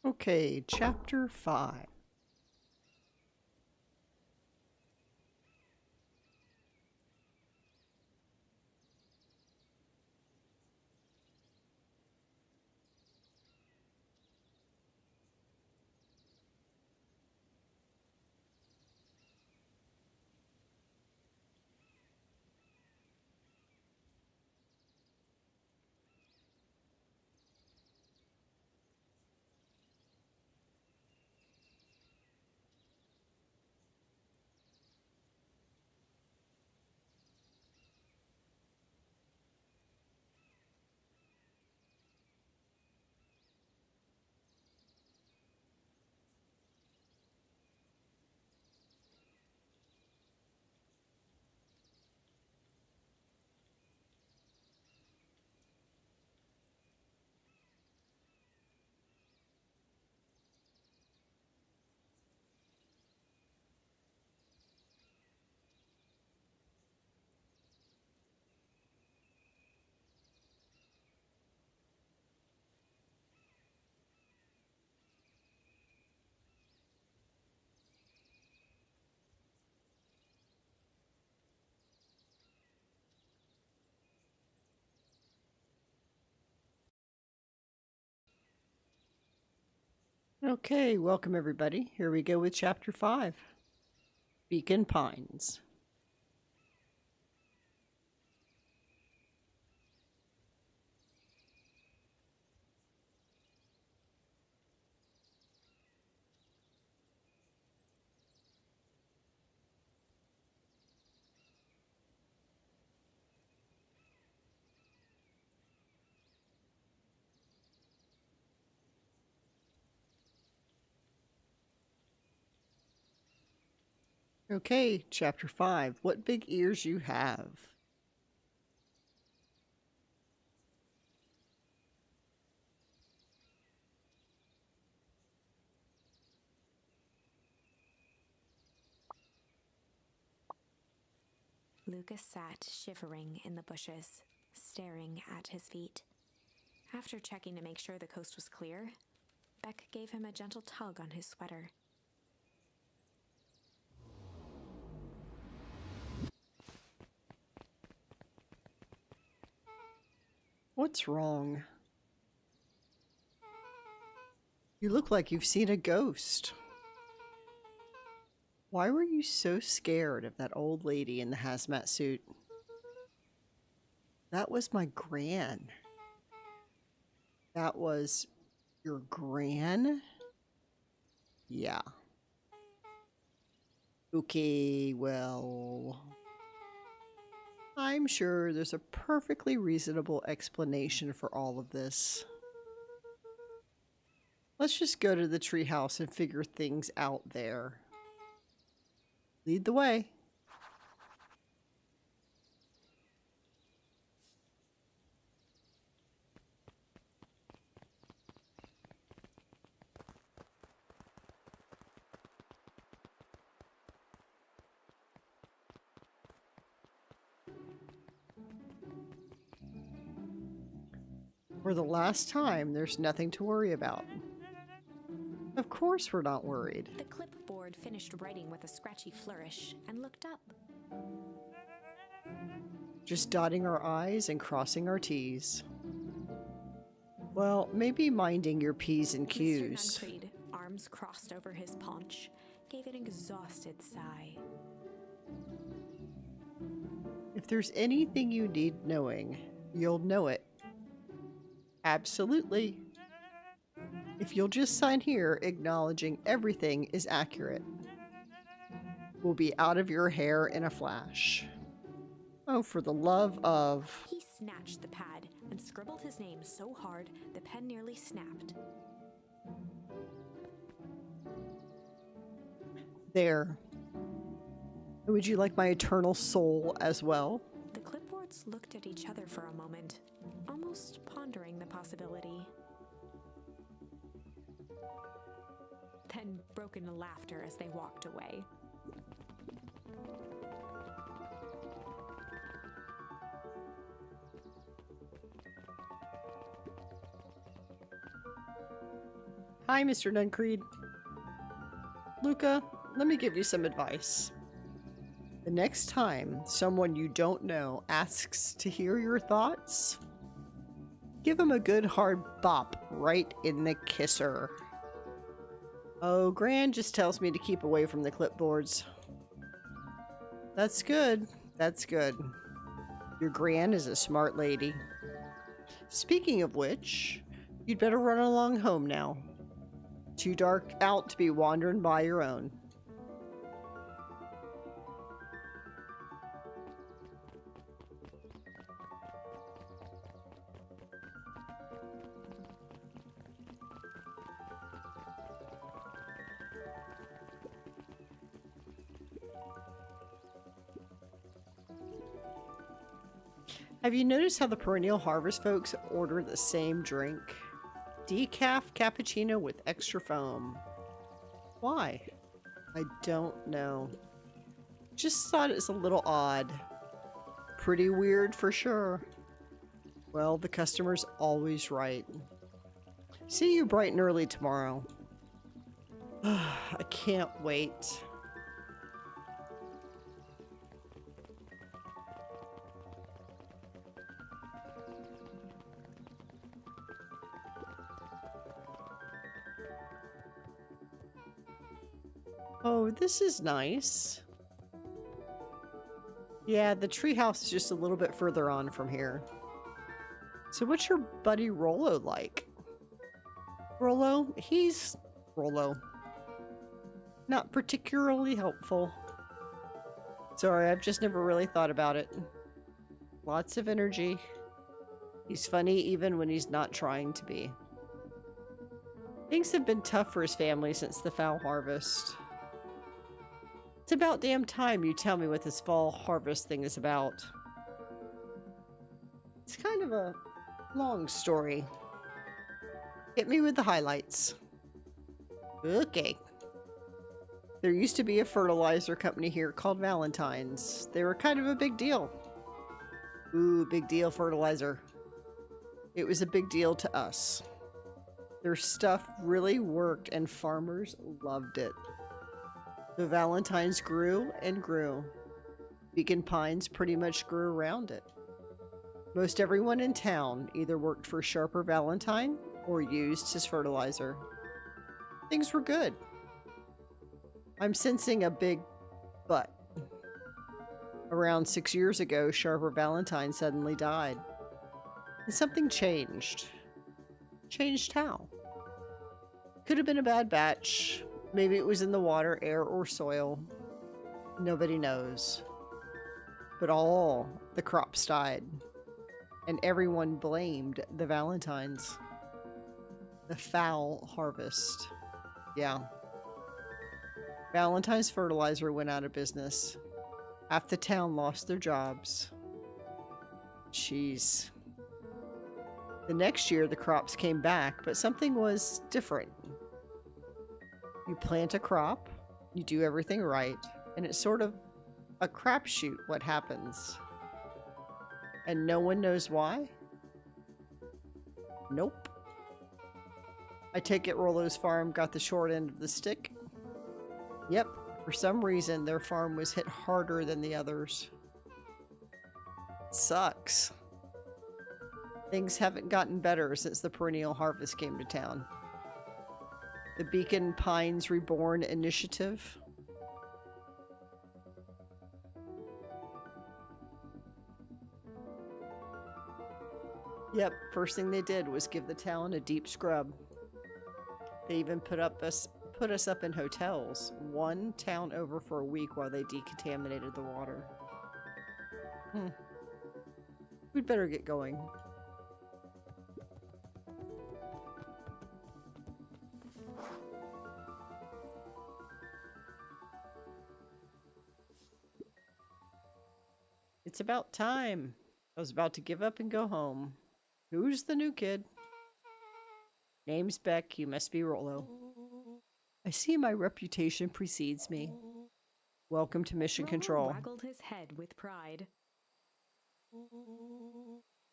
Okay, chapter 5. Okay, welcome everybody. Here we go with chapter 5. Beacon Pines. Okay, chapter 5. What big ears you have. Lucas sat shivering in the bushes, staring at his feet. After checking to make sure the coast was clear, Beck gave him a gentle tug on his sweater. What's wrong? You look like you've seen a ghost. Why were you so scared of that old lady in the hazmat suit? That was my gran. That was your gran? Yeah. Okay, well, I'm sure there's a perfectly reasonable explanation for all of this. Let's just go to the treehouse and figure things out there. Lead the way. For the last time, there's nothing to worry about. Of course we're not worried. The clipboard finished writing with a scratchy flourish and looked up. Just dotting our I's and crossing our T's. Well, maybe minding your P's and Q's. Mr. Nuncreed, arms crossed over his paunch, gave an exhausted sigh. If there's anything you need knowing, you'll know it. Absolutely. If you'll just sign here acknowledging everything is accurate, we'll be out of your hair in a flash. Oh, for the love of... He snatched the pad scribbled his name so hard the pen nearly snapped. There. Would you like my eternal soul as well? The clipboards looked at each other for a moment, almost pondering the possibility. Then broke into laughter as they walked away. Hi, Mr. Nuncreed. Luca, let me give you some advice. The next time someone you don't know asks to hear your thoughts, give them a good hard bop right in the kisser. Oh, Gran just tells me to keep away from the clipboards. That's good. That's good. Your Gran is a smart lady. Speaking of which, you'd better run along home now. Too dark out to be wandering by your own. Have you noticed how the Perennial Harvest folks order the same drink? Decaf cappuccino with extra foam. Why? I don't know. Just thought it's a little odd. Pretty weird for sure. Well, the customer's always right. See you bright and early tomorrow. I can't wait. Oh, this is nice. Yeah, the treehouse is just a little bit further on from here. So what's your buddy Rollo like? Rollo? He's Rollo. Not particularly helpful. Sorry, I've just never really thought about it. Lots of energy. He's funny even when he's not trying to be. Things have been tough for his family since the foul harvest. It's about damn time you tell me what this fall harvest thing is about. It's kind of a long story. Hit me with the highlights. Okay. There used to be a fertilizer company here called Valentine's. They were kind of a big deal. Ooh, big deal fertilizer. It was a big deal to us. Their stuff really worked and farmers loved it. The Valentines grew and grew. Beacon Pines pretty much grew around it. Most everyone in town either worked for Sharper Valentine or used his fertilizer. Things were good. I'm sensing a big but. Around 6 years ago, Sharper Valentine suddenly died. And something changed. Changed how? Could have been a bad batch. Maybe it was in the water, air, or soil. Nobody knows. But all the crops died. And everyone blamed the Valentines. The foul harvest. Yeah. Valentine's fertilizer went out of business. Half the town lost their jobs. Jeez. The next year the crops came back, but something was different. You plant a crop, you do everything right, and it's sort of a crapshoot what happens. And no one knows why? Nope. I take it Rollo's farm got the short end of the stick? Yep, for some reason their farm was hit harder than the others. Sucks. Things haven't gotten better since the Perennial Harvest came to town. The Beacon Pines Reborn Initiative. Yep, first thing they did was give the town a deep scrub. They even put us up in hotels, one town over for a week while they decontaminated the water. We'd better get going. It's about time. I was about to give up and go home. Who's the new kid? Name's Beck. You must be Rollo. I see my reputation precedes me. Welcome to Mission Rollo Control. waggled his head with pride.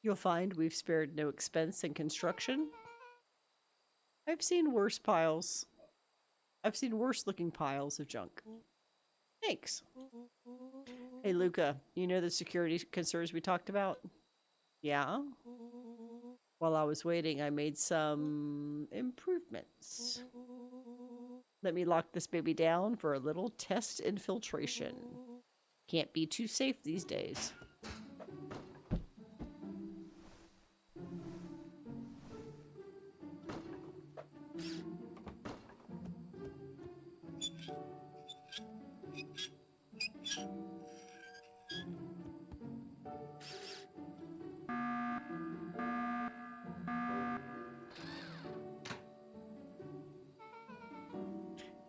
You'll find we've spared no expense in construction. I've seen worse looking piles of junk. Thanks. Hey, Luca, you know the security concerns we talked about? Yeah? While I was waiting, I made some improvements. Let me lock this baby down for a little test infiltration. Can't be too safe these days.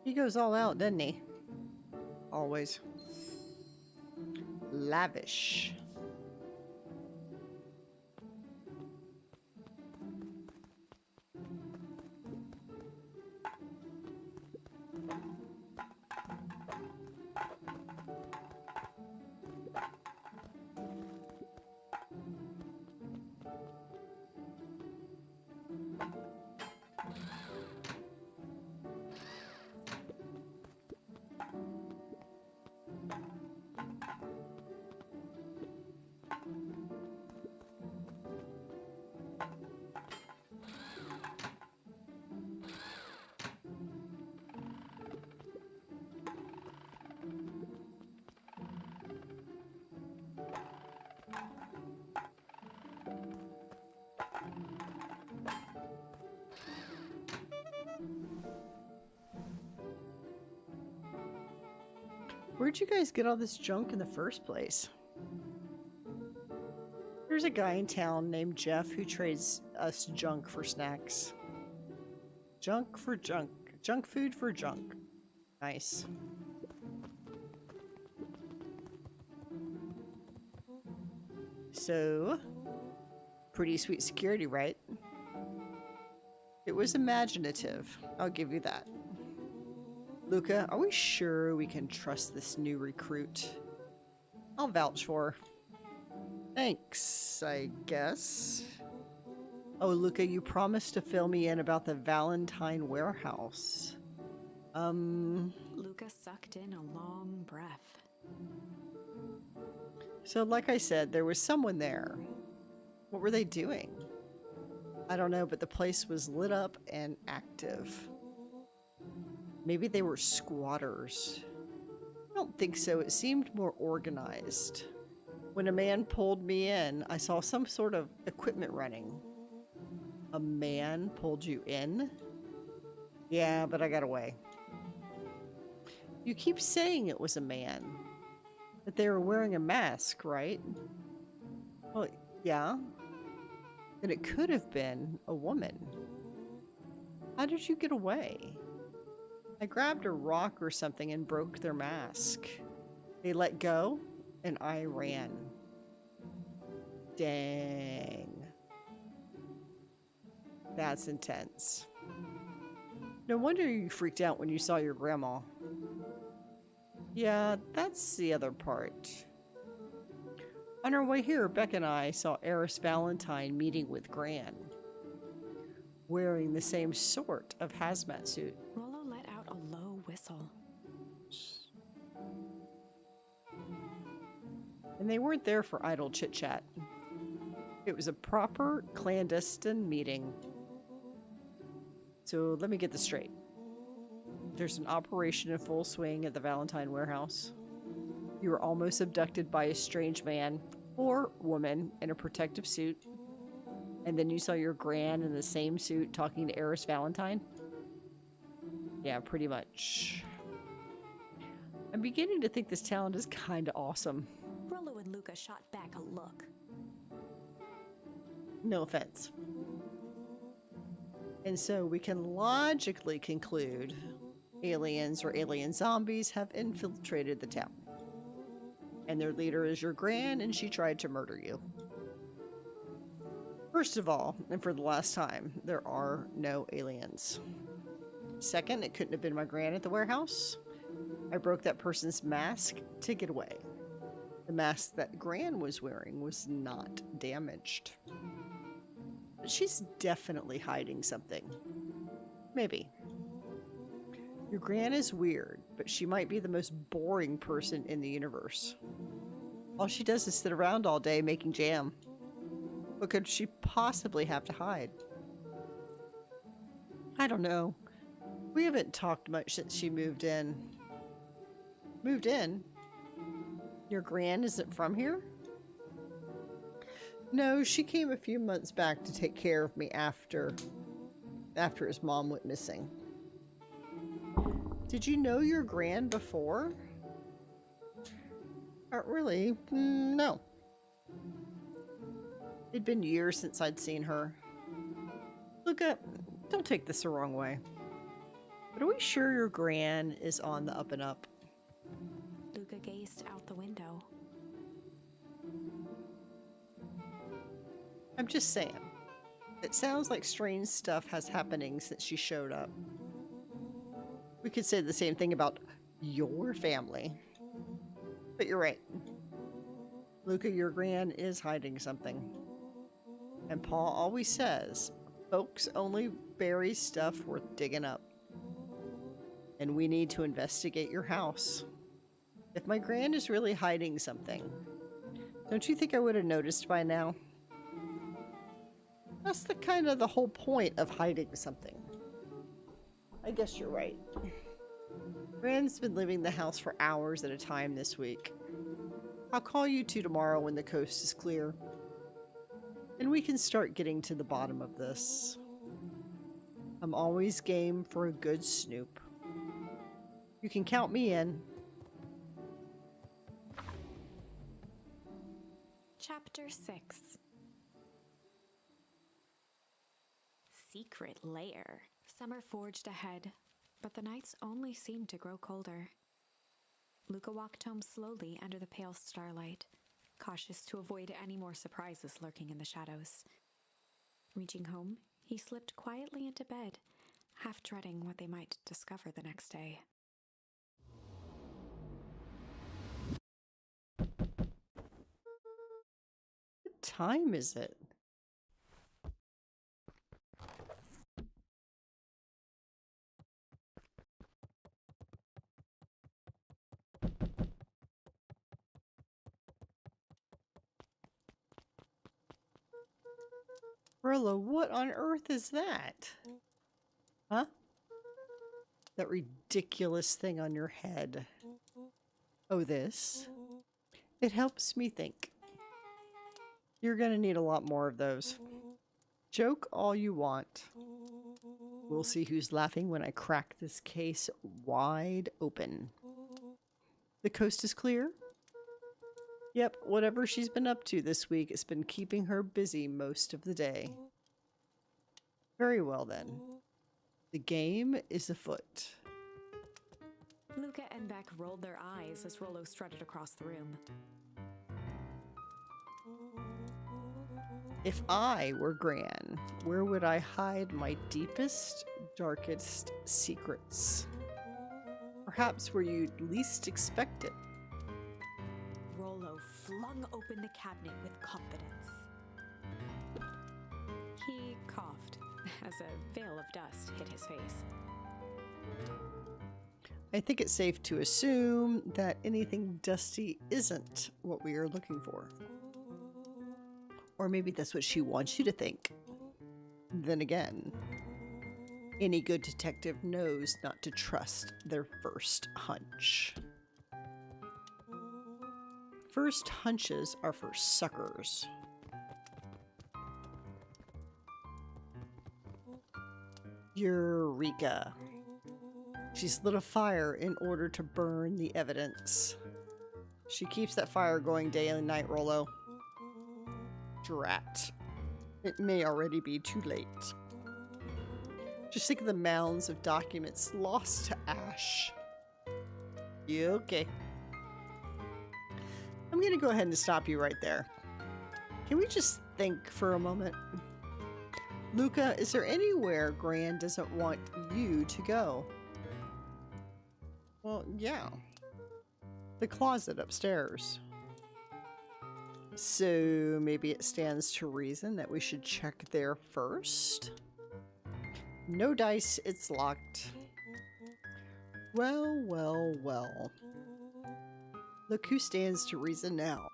He goes all out, doesn't he? Always. Lavish. Where'd you guys get all this junk in the first place? There's a guy in town named Jeff who trades us junk for snacks. Junk for junk. Junk food for junk. Nice. So, pretty sweet security, right? It was imaginative. I'll give you that. Luca, are we sure we can trust this new recruit? I'll vouch for her. Thanks, I guess. Oh, Luca, you promised to fill me in about the Valentine warehouse. Luca sucked in a long breath. So like I said, there was someone there. What were they doing? I don't know, but the place was lit up and active. Maybe they were squatters. I don't think so. It seemed more organized. When a man pulled me in, I saw some sort of equipment running. A man pulled you in? Yeah, but I got away. You keep saying it was a man. That they were wearing a mask, right? Well, yeah. And it could have been a woman. How did you get away? I grabbed a rock or something and broke their mask. They let go, and I ran. Dang. That's intense. No wonder you freaked out when you saw your grandma. Yeah, that's the other part. On our way here, Beck and I saw Eris Valentine meeting with Gran, wearing the same sort of hazmat suit. Rollo let out a low whistle. And they weren't there for idle chit-chat. It was a proper clandestine meeting. So let me get this straight. There's an operation in full swing at the Valentine warehouse. You were almost abducted by a strange man or woman in a protective suit. And then you saw your Gran in the same suit talking to Eris Valentine? Yeah, pretty much. I'm beginning to think this talent is kind of awesome. Rollo and Luca shot back a look. No offense. And so we can logically conclude aliens or alien zombies have infiltrated the town. And their leader is your gran, and she tried to murder you. First of all, and for the last time, there are no aliens. Second, it couldn't have been my gran at the warehouse. I broke that person's mask to get away. The mask that Gran was wearing was not damaged. But she's definitely hiding something. Maybe. Your Gran is weird, but she might be the most boring person in the universe. All she does is sit around all day making jam. What could she possibly have to hide? I don't know. We haven't talked much since she moved in. Moved in? Your Gran isn't from here? No, she came a few months back to take care of me after his mom went missing. Did you know your Gran before? Not really. No. It'd been years since I'd seen her. Luca, don't take this the wrong way. But are we sure your Gran is on the up and up? Luca gazed out the window. I'm just saying. It sounds like strange stuff has happening since she showed up. We could say the same thing about your family. But you're right. Luca, your Gran is hiding something. And Paul always says, folks only bury stuff worth digging up. And we need to investigate your house. If my Gran is really hiding something, don't you think I would have noticed by now? That's the whole point of hiding something. I guess you're right. Gran's been leaving the house for hours at a time this week. I'll call you two tomorrow when the coast is clear. And we can start getting to the bottom of this. I'm always game for a good snoop. You can count me in. Chapter 6. Secret lair. Summer forged ahead, but the nights only seemed to grow colder. Luca walked home slowly under the pale starlight, cautious to avoid any more surprises lurking in the shadows. Reaching home, he slipped quietly into bed, half dreading what they might discover the next day. What time is it? Rilla, what on earth is that? Huh? That ridiculous thing on your head. Oh, this? It helps me think. You're gonna need a lot more of those. Joke all you want. We'll see who's laughing when I crack this case wide open. The coast is clear? Yep, whatever she's been up to this week has been keeping her busy most of the day. Very well then. The game is afoot. Luca and Beck rolled their eyes as Rollo strutted across the room. If I were Gran, where would I hide my deepest, darkest secrets? Perhaps where you'd least expect it. Rollo flung open the cabinet with confidence. He coughed as a veil of dust hit his face. I think it's safe to assume that anything dusty isn't what we are looking for. Or maybe that's what she wants you to think. Then again, any good detective knows not to trust their first hunch. First hunches are for suckers. Eureka. She's lit a fire in order to burn the evidence. She keeps that fire going day and night, Rollo. Drat. It may already be too late. Just think of the mounds of documents lost to ash. You okay? I'm going to go ahead and stop you right there. Can we just think for a moment? Luca, is there anywhere Gran doesn't want you to go? Well, yeah. The closet upstairs. So maybe it stands to reason that we should check there first. No dice, it's locked. Well, well, well. Look who stands to reason now.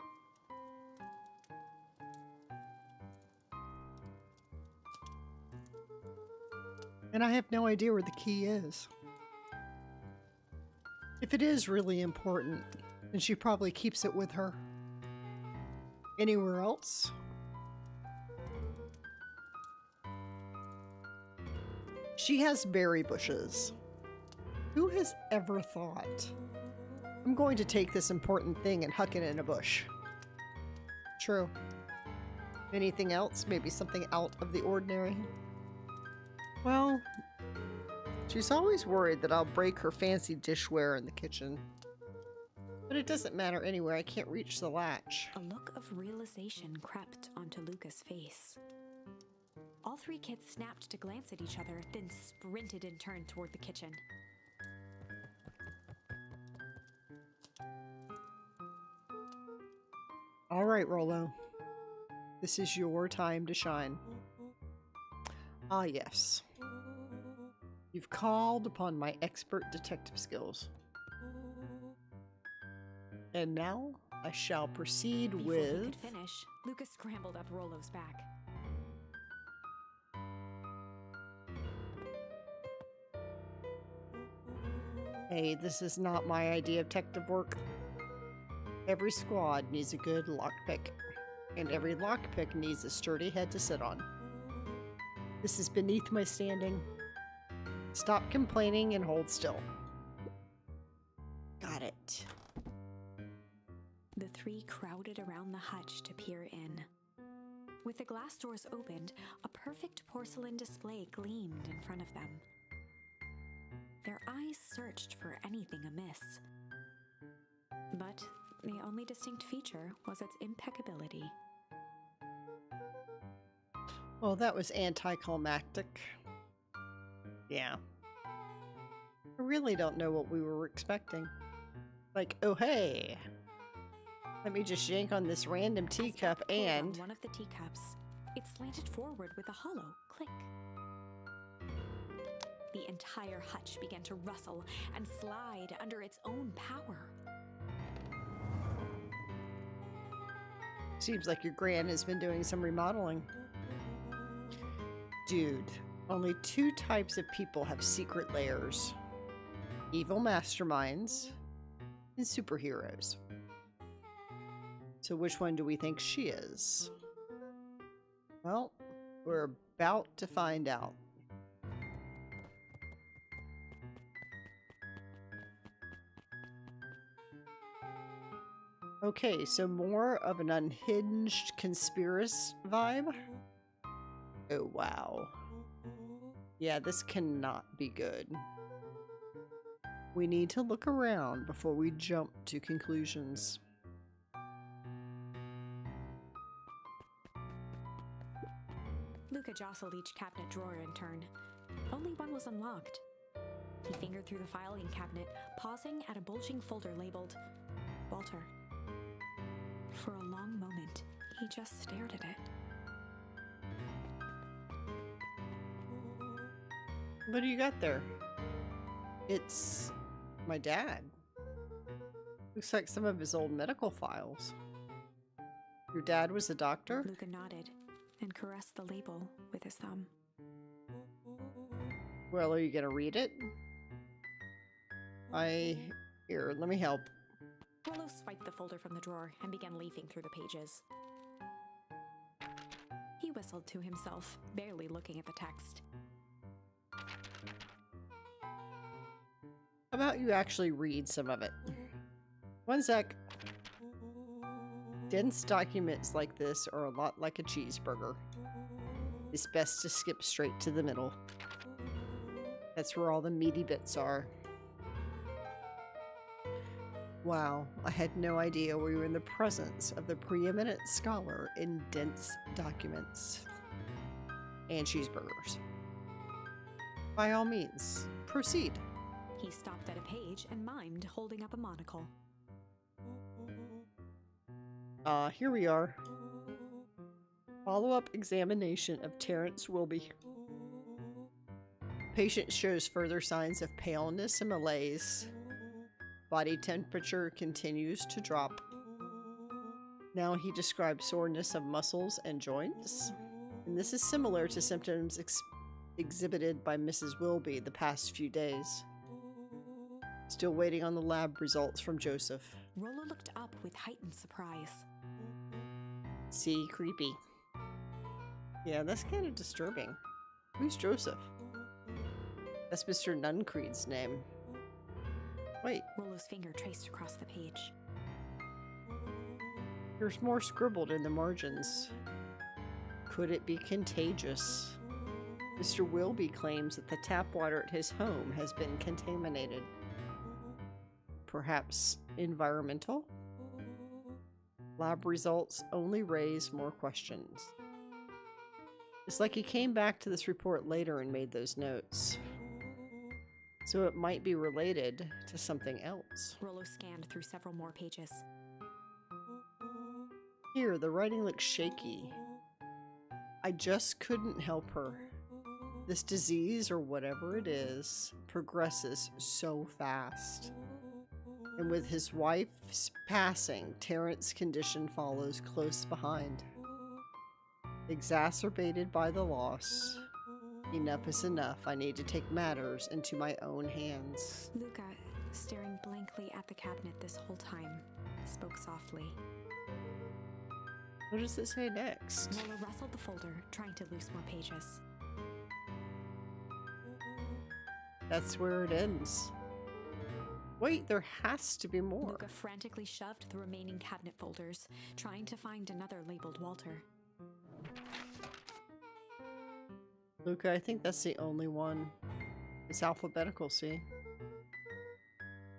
And I have no idea where the key is. If it is really important, then she probably keeps it with her. Anywhere else? She has berry bushes. Who has ever thought, I'm going to take this important thing and huck it in a bush? True. Anything else? Maybe something out of the ordinary? Well, she's always worried that I'll break her fancy dishware in the kitchen. But it doesn't matter anyway, I can't reach the latch. A look of realization crept onto Luca's face. All three kids snapped to glance at each other, then sprinted in turn toward the kitchen. All right, Rollo. This is your time to shine. Ah, yes. You've called upon my expert detective skills. And now I shall proceed Before with... he could finish, Luca scrambled up Rollo's back. Hey, this is not my idea of detective work. Every squad needs a good lockpick, and every lockpick needs a sturdy head to sit on. This is beneath my standing. Stop complaining and hold still. Got it. The three crowded around the hutch to peer in. With the glass doors opened, a perfect porcelain display gleamed in front of them. Their eyes searched for anything amiss. But the only distinct feature was its impeccability. Well, that was anticlimactic. Yeah. I really don't know what we were expecting. Like, oh hey, let me just yank on this random teacup As Beck pulled on and... one of the teacups, it slanted forward with a hollow click. The entire hutch began to rustle and slide under its own power. Seems like your gran has been doing some remodeling. Dude, only two types of people have secret lairs. Evil masterminds and superheroes. So which one do we think she is? Well, we're about to find out. Okay, so more of an unhinged conspiracist vibe? Oh, wow. Yeah, this cannot be good. We need to look around before we jump to conclusions. Luca jostled each cabinet drawer in turn. Only one was unlocked. He fingered through the filing cabinet, pausing at a bulging folder labeled Walter. For a long moment, he just stared at it. What do you got there? It's my dad. Looks like some of his old medical files. Your dad was a doctor? Luca nodded and caressed the label with his thumb. Well, are you gonna read it? Here, let me help. Rollo swiped the folder from the drawer and began leafing through the pages. He whistled to himself, barely looking at the text. How about you actually read some of it? One sec. Dense documents like this are a lot like a cheeseburger. It's best to skip straight to the middle. That's where all the meaty bits are. Wow, I had no idea we were in the presence of the preeminent scholar in dense documents and cheeseburgers. By all means, proceed. He stopped at a page and mimed, holding up a monocle. Here we are. Follow-up examination of Terrence Wilby. Patient shows further signs of paleness and malaise. Body temperature continues to drop. Now he describes soreness of muscles and joints. And this is similar to symptoms exhibited by Mrs. Wilby the past few days. Still waiting on the lab results from Joseph. Rollo looked up with heightened surprise. See, creepy. Yeah, that's kind of disturbing. Who's Joseph? That's Mr. Nuncreed's name. Wait, Rollo's finger traced across the page. there's more scribbled in the margins. Could it be contagious? Mr. Wilby claims that the tap water at his home has been contaminated. Perhaps environmental? Lab results only raise more questions. It's like he came back to this report later and made those notes. So it might be related to something else. Rollo scanned through several more pages. Here, the writing looks shaky. I just couldn't help her. This disease, or whatever it is, progresses so fast. And with his wife's passing, Terrence's condition follows close behind. Exacerbated by the loss. Enough is enough. I need to take matters into my own hands. Luca, staring blankly at the cabinet this whole time, spoke softly. What does it say next? Rollo rustled the folder, trying to loose more pages. That's where it ends. Wait, there has to be more. Luca frantically shoved the remaining cabinet folders, trying to find another labeled Walter. Luca, I think that's the only one. It's alphabetical, see?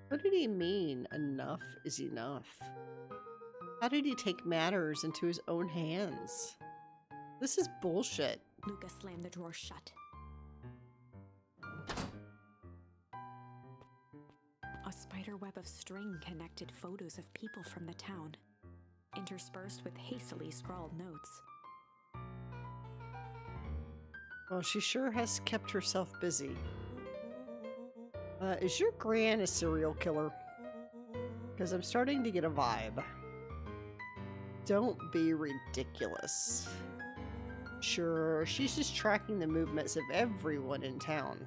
What did he mean, enough is enough? How did he take matters into his own hands? This is bullshit. Luca slammed the drawer shut. A spider web of string connected photos of people from the town, interspersed with hastily scrawled notes. Well, she sure has kept herself busy. Is your gran a serial killer? Because I'm starting to get a vibe. Don't be ridiculous. Sure, she's just tracking the movements of everyone in town.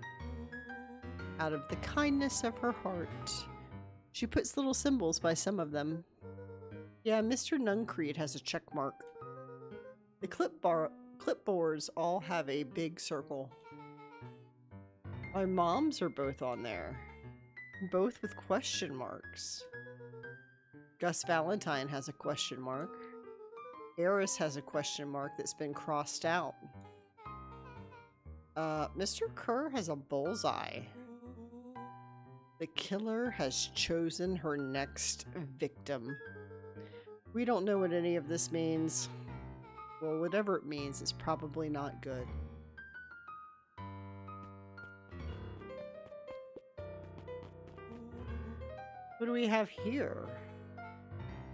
Out of the kindness of her heart, she puts little symbols by some of them. Yeah, Mr. Nuncreed has a check mark. The clipboards all have a big circle. My moms are both on there, both with question marks. Gus Valentine has a question mark. Eris has a question mark that's been crossed out. Mr. Kerr has a bullseye. The killer has chosen her next victim. We don't know what any of this means. Well, whatever it means, it's probably not good. What do we have here?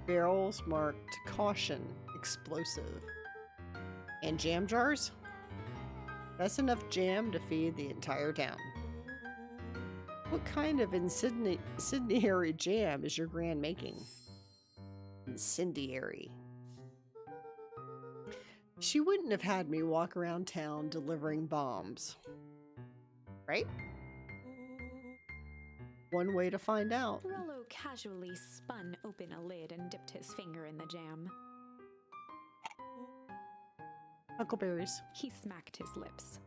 Barrels marked caution, explosive. And jam jars? That's enough jam to feed the entire town. What kind of incendiary jam is your gran making? Incendiary. She wouldn't have had me walk around town delivering bombs. Right? One way to find out. Rollo casually spun open a lid and dipped his finger in the jam. Huckleberries. He smacked his lips.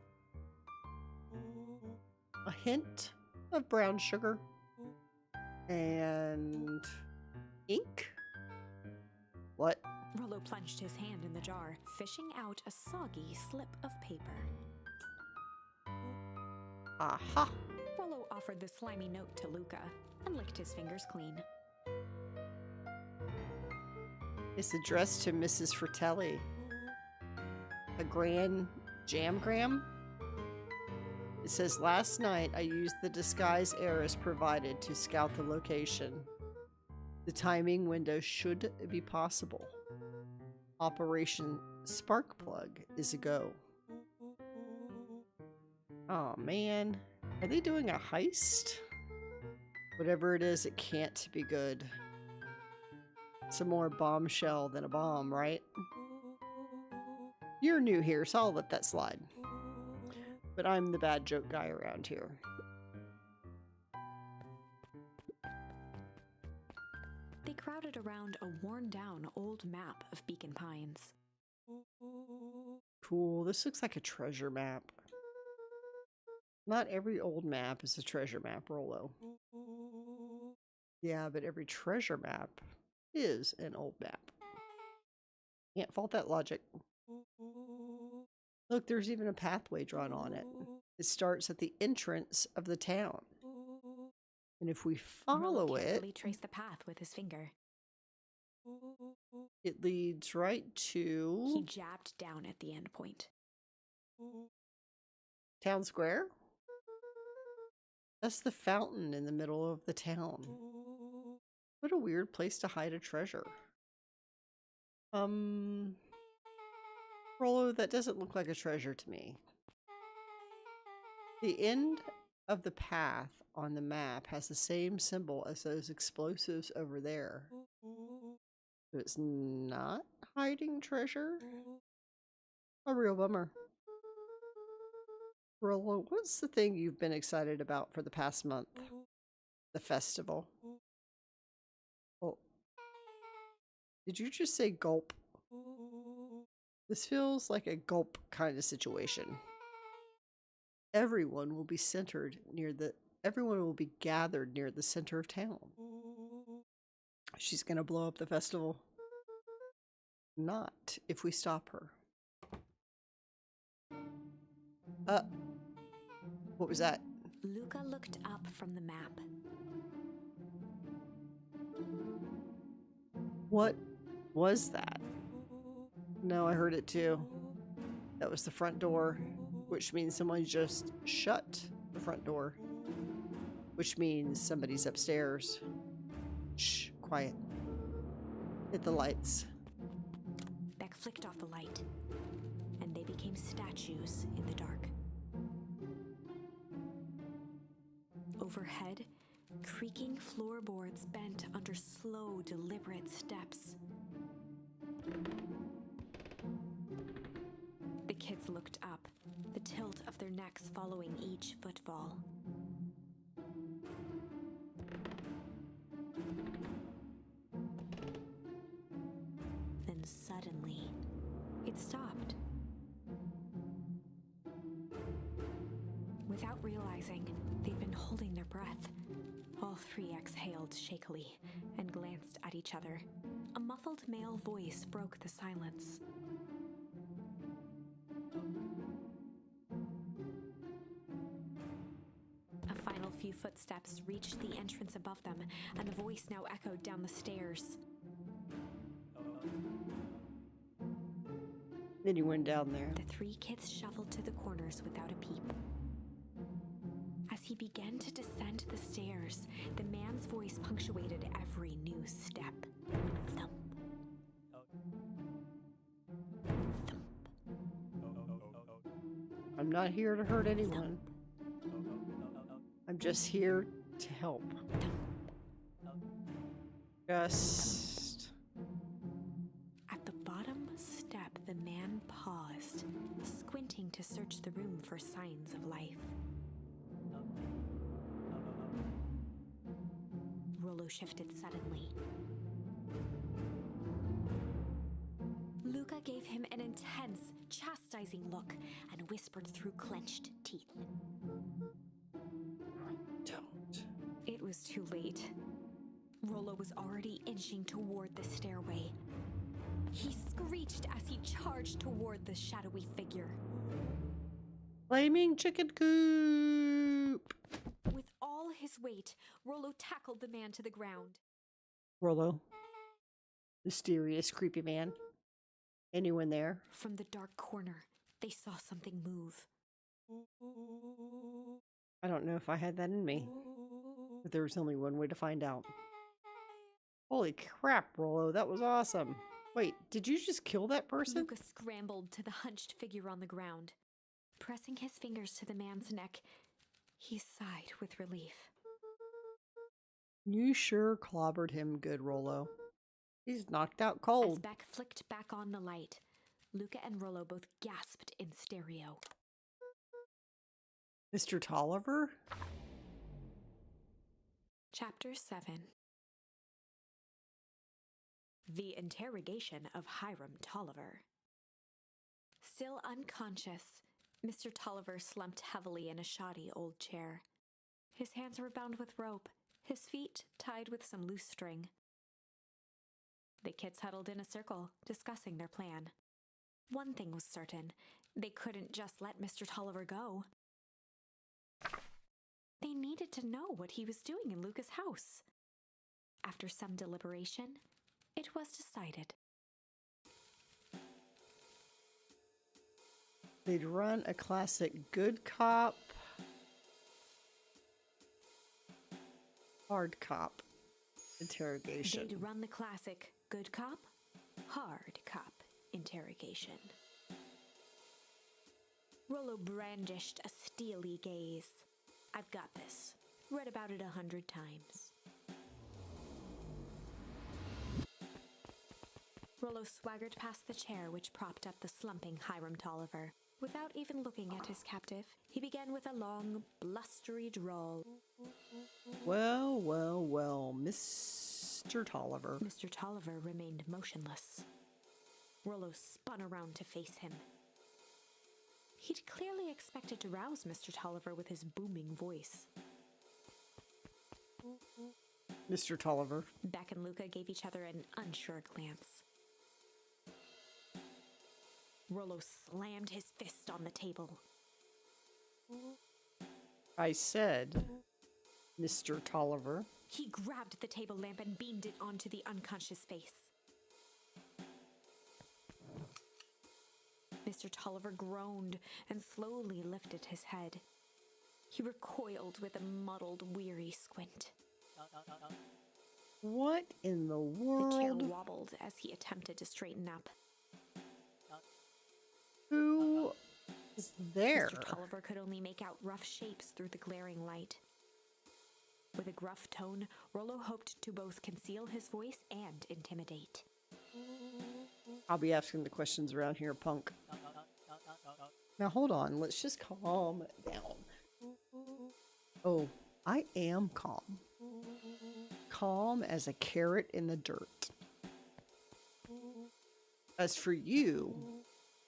A hint of brown sugar. And ink? What? Rollo plunged his hand in the jar, fishing out a soggy slip of paper. Aha! Rollo offered the slimy note to Luca and licked his fingers clean. It's addressed to Mrs. Fratelli. A grand jamgram? It says, last night I used the disguise Eris provided to scout the location. The timing window should be possible. Operation Sparkplug is a go. Oh man, are they doing a heist? Whatever it is, it can't be good. It's a more bombshell than a bomb, right? You're new here, so I'll let that slide. But I'm the bad joke guy around here. They crowded around a worn-down old map of Beacon Pines. Cool, this looks like a treasure map. Not every old map is a treasure map, Rollo. Yeah, but every treasure map is an old map. Can't fault that logic. Look, there's even a pathway drawn on it. It starts at the entrance of the town. And if we follow Rollo it, carefully traced the path with his finger. it leads right He to jabbed down at the end point. Town Square. That's the fountain in the middle of the town. What a weird place to hide a treasure. Rollo, that doesn't look like a treasure to me. The end of the path on the map has the same symbol as those explosives over there. But it's not hiding treasure? A real bummer. Rollo, what's the thing you've been excited about for the past month? The festival. Oh. Did you just say gulp? This feels like a gulp kind of situation. Everyone will be gathered near the center of town. She's gonna blow up the festival. Not if we stop her. What was that? Luca looked up from the map. What was that? No, I heard it too. That was the front door, which means someone just shut the front door, which means somebody's upstairs. Shh, quiet. Hit the lights. Beck flicked off the light, and they became statues in the dark. Overhead, creaking floorboards bent under slow, deliberate steps. The kids looked up, the tilt of their necks following each footfall. Then suddenly, it stopped. Without realizing, they'd been holding their breath. All three exhaled shakily and glanced at each other. A muffled male voice broke the silence. A final few footsteps reached the entrance above them, and the voice now echoed down the stairs. Anyone down there? The three kids shuffled to the corners without a peep. As he began to descend the stairs, the man's voice punctuated every new step. Thump. Thump. I'm not here to hurt anyone. I'm just here to help. Just... At the bottom step, the man paused, squinting to search the room for signs of life. Rollo shifted suddenly. Luca gave him an intense, chastising look and whispered through clenched teeth. Don't. It was too late. Rollo was already inching toward the stairway. He screeched as he charged toward the shadowy figure. Flaming chicken coop! With all his weight, Rollo tackled the man to the ground. Rollo. Mysterious, creepy man. Anyone there? From the dark corner, they saw something move. I don't know if I had that in me, but there was only one way to find out. Holy crap, Rollo, that was awesome. Wait, did you just kill that person? Luca scrambled to the hunched figure on the ground. Pressing his fingers to the man's neck, he sighed with relief. You sure clobbered him good, Rollo. He's knocked out As cold. Beck flicked back on the light, Luca and Rollo both gasped in stereo. Mr. Tolliver? Chapter 7. The Interrogation of Hiram Tolliver. Still unconscious, Mr. Tolliver slumped heavily in a shoddy old chair. His hands were bound with rope, his feet tied with some loose string. The kids huddled in a circle, discussing their plan. One thing was certain, they couldn't just let Mr. Tolliver go. They needed to know what he was doing in Luca's house. After some deliberation, it was decided. They'd run a classic good cop, hard cop interrogation. They'd run the classic good cop, hard cop interrogation. Rollo brandished a steely gaze. I've got this. Read about it 100 times. Rollo swaggered past the chair which propped up the slumping Hiram Tolliver. Without even looking at his captive, he began with a long, blustery drawl. Well, well, well, Mr. Tolliver. Mr. Tolliver remained motionless. Rollo spun around to face him. He'd clearly expected to rouse Mr. Tolliver with his booming voice. Mr. Tolliver. Beck and Luca gave each other an unsure glance. Rollo slammed his fist on the table. I said, Mr. Tolliver. He grabbed the table lamp and beamed it onto the unconscious face. Mr. Tolliver groaned and slowly lifted his head. He recoiled with a muddled, weary squint. What in the The chair world? wobbled as he attempted to straighten up. Who is there? Mr. Tolliver could only make out rough shapes through the glaring light. With a gruff tone, Rollo hoped to both conceal his voice and intimidate. I'll be asking the questions around here, punk. Now hold on, let's just calm down. Oh, I am calm. Calm as a carrot in the dirt. As for you,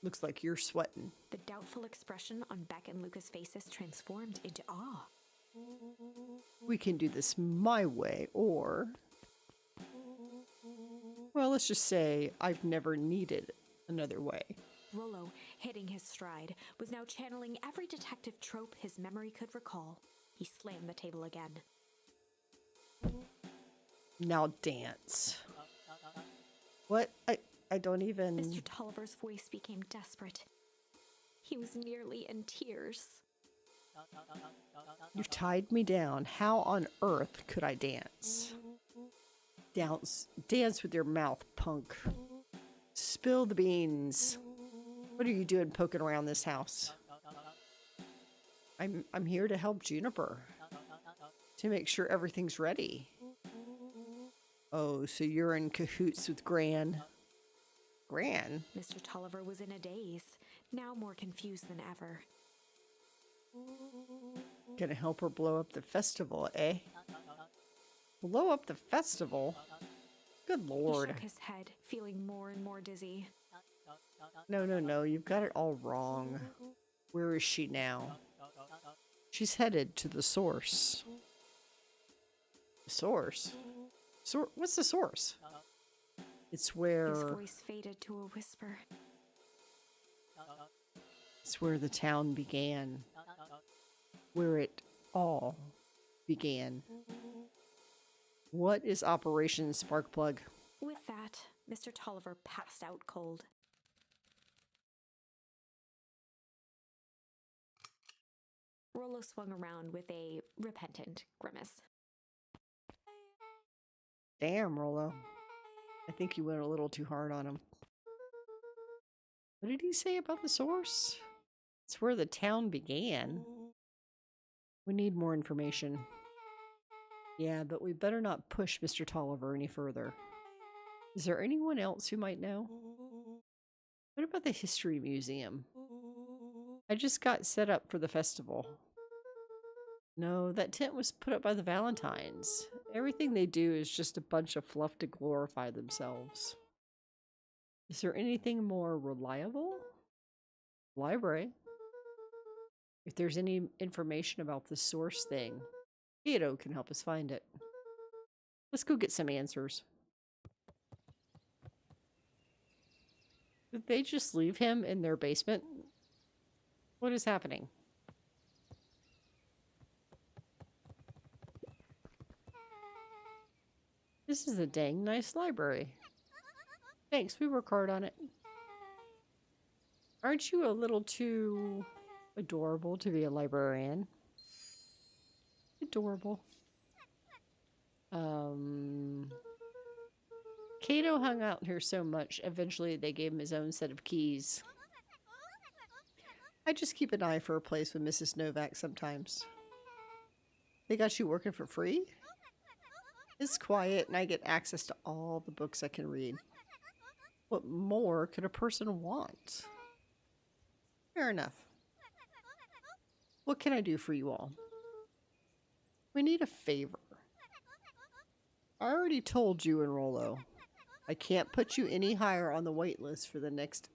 looks like you're sweating. The doubtful expression on Beck and Luca's faces transformed into awe. We can do this my way, or... Well, let's just say I've never needed another way. Rollo, hitting his stride, was now channeling every detective trope his memory could recall. He slammed the table again. Now dance. What? I don't even... Mr. Tolliver's voice became desperate. He was nearly in tears. You've tied me down. How on earth could I dance? Dance with your mouth, punk. Spill the beans. What are you doing poking around this house? I'm here to help Juniper. To make sure everything's ready. Oh, so you're in cahoots with Gran. Gran? Mr. Tolliver was in a daze, now more confused than ever. Gonna help her blow up the festival, eh? Blow up the festival? Good He lord. shook his head, feeling more and more dizzy. No, you've got it all wrong. Where is she now? She's headed to the source. The source? What's the source? It's where... His voice faded to a whisper. It's where the town began. Where it all began. What is Operation Sparkplug? With that, Mr. Tolliver passed out cold. Rollo swung around with a repentant grimace. Damn, Rollo. I think you went a little too hard on him. What did he say about the source? It's where the town began. We need more information. Yeah, but we better not push Mr. Tolliver any further. Is there anyone else who might know? What about the History Museum? I just got set up for the festival. No, that tent was put up by the Valentines. Everything they do is just a bunch of fluff to glorify themselves. Is there anything more reliable? Library. If there's any information about the source thing, Kato can help us find it. Let's go get some answers. Did they just leave him in their basement? What is happening? This is a dang nice library. Thanks, we work hard on it. Aren't you a little too adorable to be a librarian? Adorable. Kato hung out here so much, eventually they gave him his own set of keys. I just keep an eye for a place with Mrs. Novak sometimes. They got you working for free? It's quiet and I get access to all the books I can read. What more could a person want? Fair enough. What can I do for you all? We need a favor. I already told you and Rollo. I can't put you any higher on the wait list for the next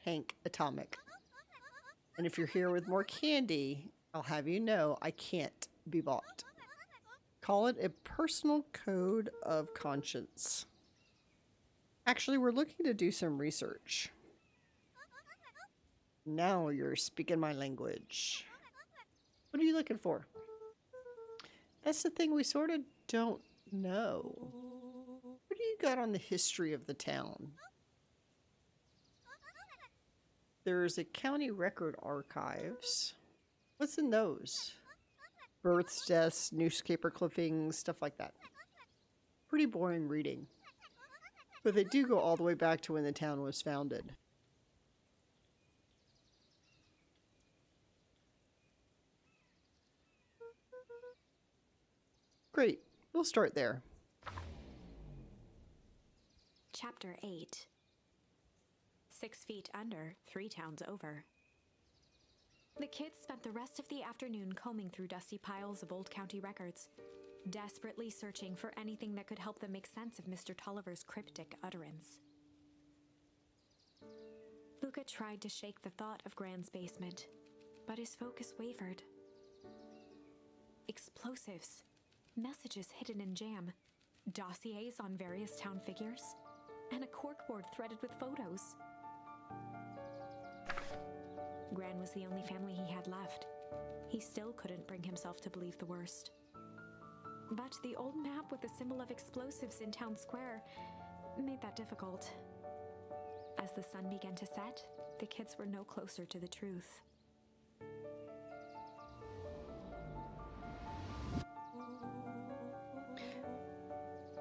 Hank Atomic. And if you're here with more candy, I'll have you know I can't be bought. Call it a personal code of conscience. Actually, we're looking to do some research. Now you're speaking my language. What are you looking for? That's the thing, we sort of don't know. What do you got on the history of the town? There's a county record archives. What's in those? Births, deaths, newspaper clippings, stuff like that. Pretty boring reading. But they do go all the way back to when the town was founded. Great. We'll start there. Chapter 8. 6 feet under, 3 towns over. The kids spent the rest of the afternoon combing through dusty piles of old county records, desperately searching for anything that could help them make sense of Mr. Tolliver's cryptic utterance. Luca tried to shake the thought of Gran's basement, but his focus wavered. Explosives, messages hidden in jam, dossiers on various town figures, and a corkboard threaded with photos. Gran was the only family he had left. He still couldn't bring himself to believe the worst. But the old map with the symbol of explosives in town square made that difficult. As the sun began to set, the kids were no closer to the truth.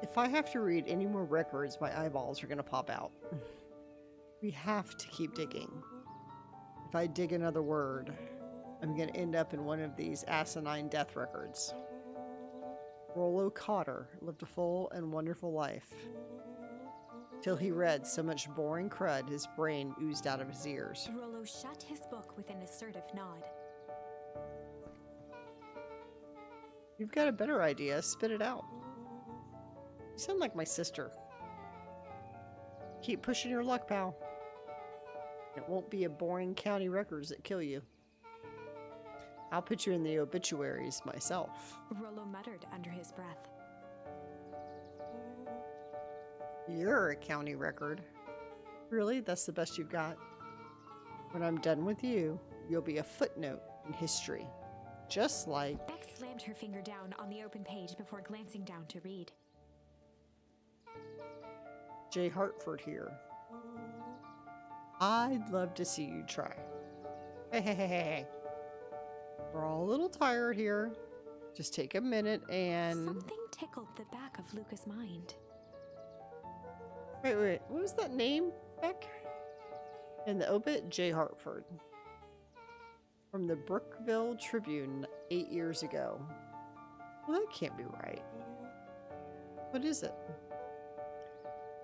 If I have to read any more records, my eyeballs are going to pop out. We have to keep digging. If I dig another word, I'm going to end up in one of these asinine death records. Rollo Cotter lived a full and wonderful life. Till he read so much boring crud his brain oozed out of his ears. Rollo shut his book with an assertive nod. You've got a better idea. Spit it out. You sound like my sister. Keep pushing your luck, pal. It won't be a boring county records that kill you. I'll put you in the obituaries myself. Rollo muttered under his breath. You're a county record. Really? That's the best you've got? When I'm done with you, you'll be a footnote in history. just like Beck slammed her finger down on the open page before glancing down to read. J. Hartford here. I'd love to see you try. Hey. We're all a little tired here. Just take a minute and... Something tickled the back of Luca's mind. Wait. What was that name, Beck? In the obit, J. Hartford. From the Brookville Tribune 8 years ago. Well, that can't be right. What is it?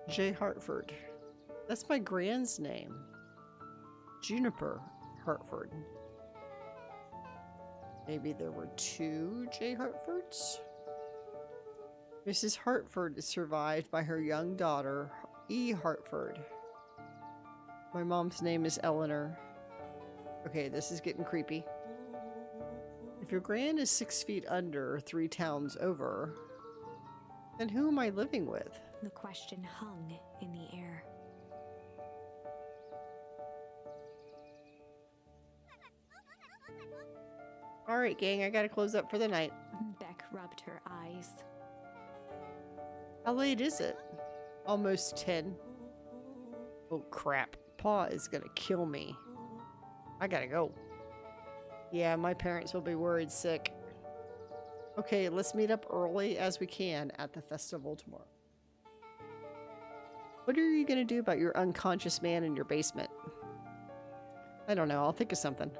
J. Hartford. That's my grand's name. Juniper Hartford. Maybe there were 2 J. Hartfords? Mrs. Hartford is survived by her young daughter, E. Hartford. My mom's name is Eleanor. Okay, this is getting creepy. If your gran is 6 feet under 3 towns over, then who am I living with? The question hung in the air. Alright, gang, I gotta close up for the night. Beck rubbed her eyes. How late is it? Almost 10. Oh crap. Pa is gonna kill me. I gotta go. Yeah, my parents will be worried sick. Okay, let's meet up early as we can at the festival tomorrow. What are you gonna do about your unconscious man in your basement? I don't know, I'll think of something.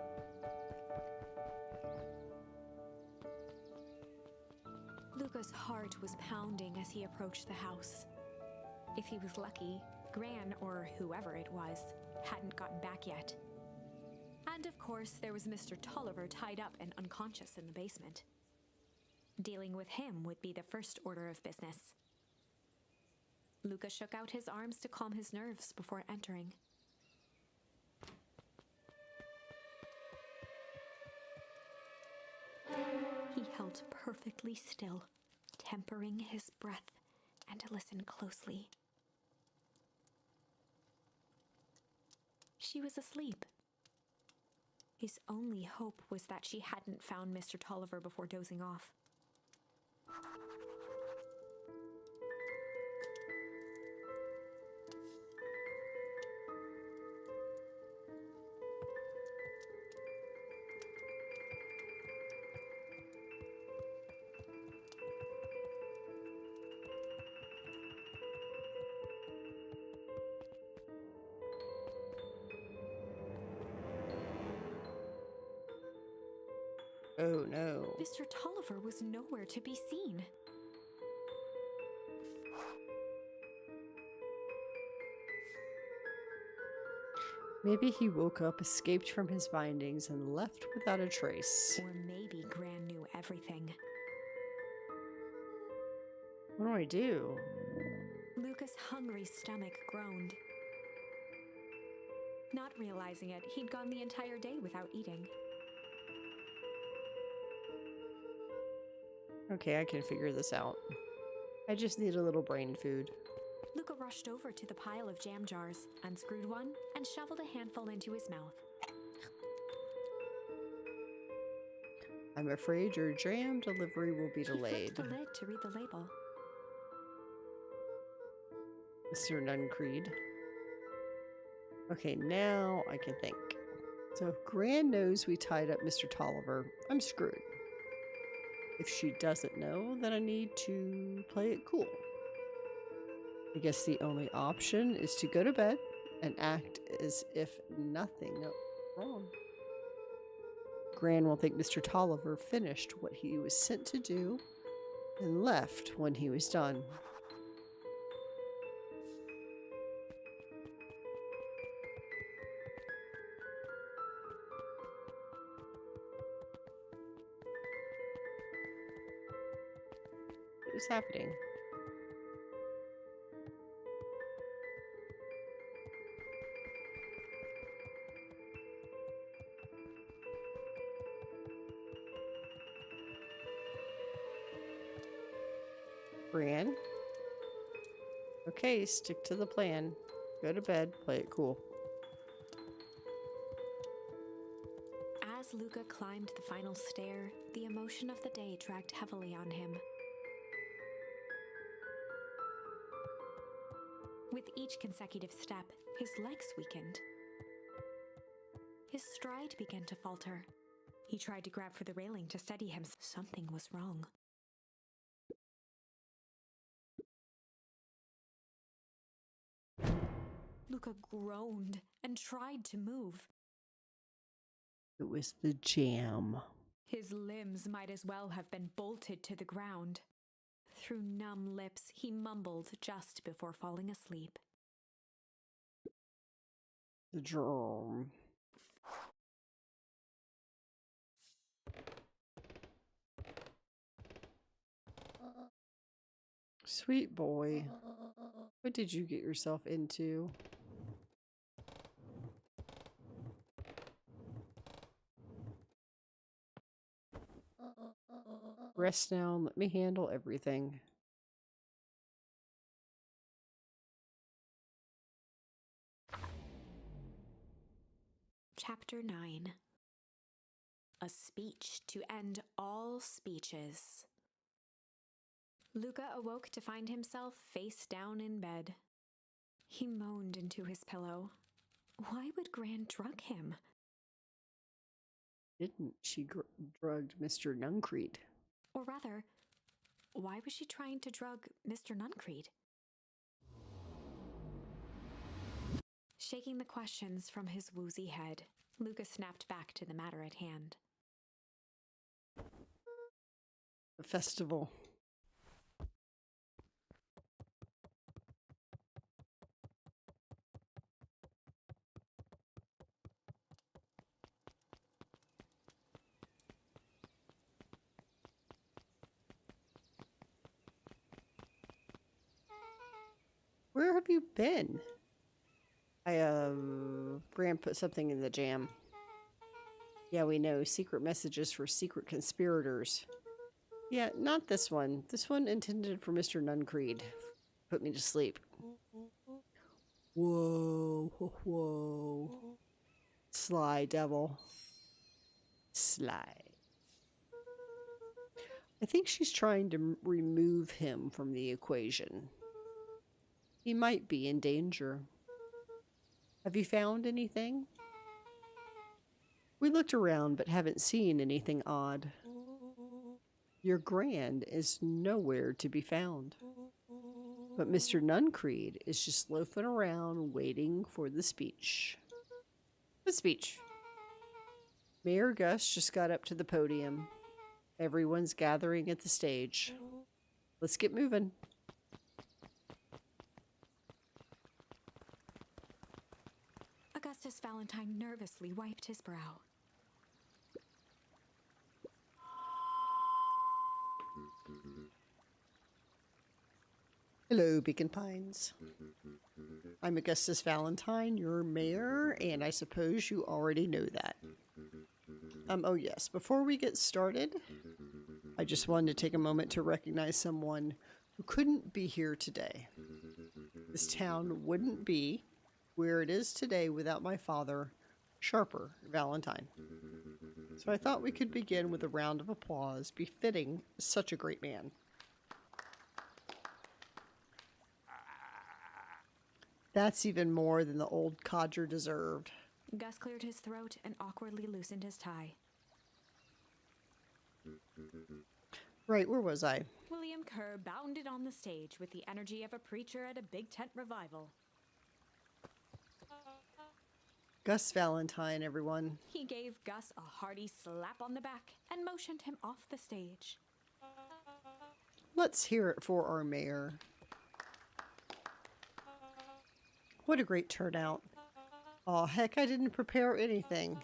Luca's heart was pounding as he approached the house. If he was lucky, Gran, or whoever it was, hadn't gotten back yet. And of course, there was Mr. Tolliver tied up and unconscious in the basement. Dealing with him would be the first order of business. Luca shook out his arms to calm his nerves before entering. He held perfectly still, tempering his breath, and listened closely. She was asleep. His only hope was that she hadn't found Mr. Tolliver before dozing off. Oh no. Mr. Tolliver was nowhere to be seen. Maybe he woke up, escaped from his bindings, and left without a trace. Or maybe Gran knew everything. What do I do? Luca's hungry stomach groaned. Not realizing it, he'd gone the entire day without eating. Okay, I can figure this out. I just need a little brain food. Luca rushed over to the pile of jam jars, unscrewed one, and shoveled a handful into his mouth. I'm afraid your jam delivery will be He delayed. flipped the lid to read the label. Mr. Nuncreed. Okay, now I can think. So if Gran knows we tied up Mr. Tolliver, I'm screwed. If she doesn't know, then I need to play it cool. I guess the only option is to go to bed and act as if nothing wrong. Gran will think Mr. Tolliver finished what he was sent to do and left when he was done. What is happening? Brienne? Okay, stick to the plan. Go to bed, play it cool. As As Luca climbed the final stair, the emotion of the day dragged heavily on him. With each consecutive step, his legs weakened. His stride began to falter. He tried to grab for the railing to steady him. Something was wrong. Luca groaned and tried to move. It was the jam. His limbs might as well have been bolted to the ground. Through numb lips, he mumbled just before falling asleep. The germ. Sweet boy. What did you get yourself into? Rest now and let me handle everything. Chapter 9. A speech to end all speeches. Luca awoke to find himself face down in bed. He moaned into his pillow. Why would Gran drug him? Didn't she drugged Mr. Nuncreed? Or rather, why was she trying to drug Mr. Nuncreed? Shaking the questions from his woozy head, Luca snapped back to the matter at hand. The festival. Where have you been? Gran put something in the jam. Yeah, we know. Secret messages for secret conspirators. Yeah, not this one. This one intended for Mr. Nuncreed. Put me to sleep. Whoa, whoa. Sly devil. Sly. I think she's trying to remove him from the equation. He might be in danger. Have you found anything? We looked around but haven't seen anything odd. Your Gran is nowhere to be found. But Mr. Nuncreed is just loafing around waiting for the speech. What speech? Mayor Gus just got up to the podium. Everyone's gathering at the stage. Let's get moving. Augustus Valentine nervously wiped his brow. Hello, Beacon Pines. I'm Augustus Valentine, your mayor, and I suppose you already know that. Oh yes, before we get started, I just wanted to take a moment to recognize someone who couldn't be here today. This town wouldn't be where it is today without my father, Sharper Valentine. So I thought we could begin with a round of applause befitting such a great man. That's even more than the old codger deserved. Gus cleared his throat and awkwardly loosened his tie. Right, where was I? William Kerr bounded on the stage with the energy of a preacher at a big tent revival. Gus Valentine, everyone. He gave Gus a hearty slap on the back and motioned him off the stage. Let's hear it for our mayor. What a great turnout. Aw, heck, I didn't prepare anything.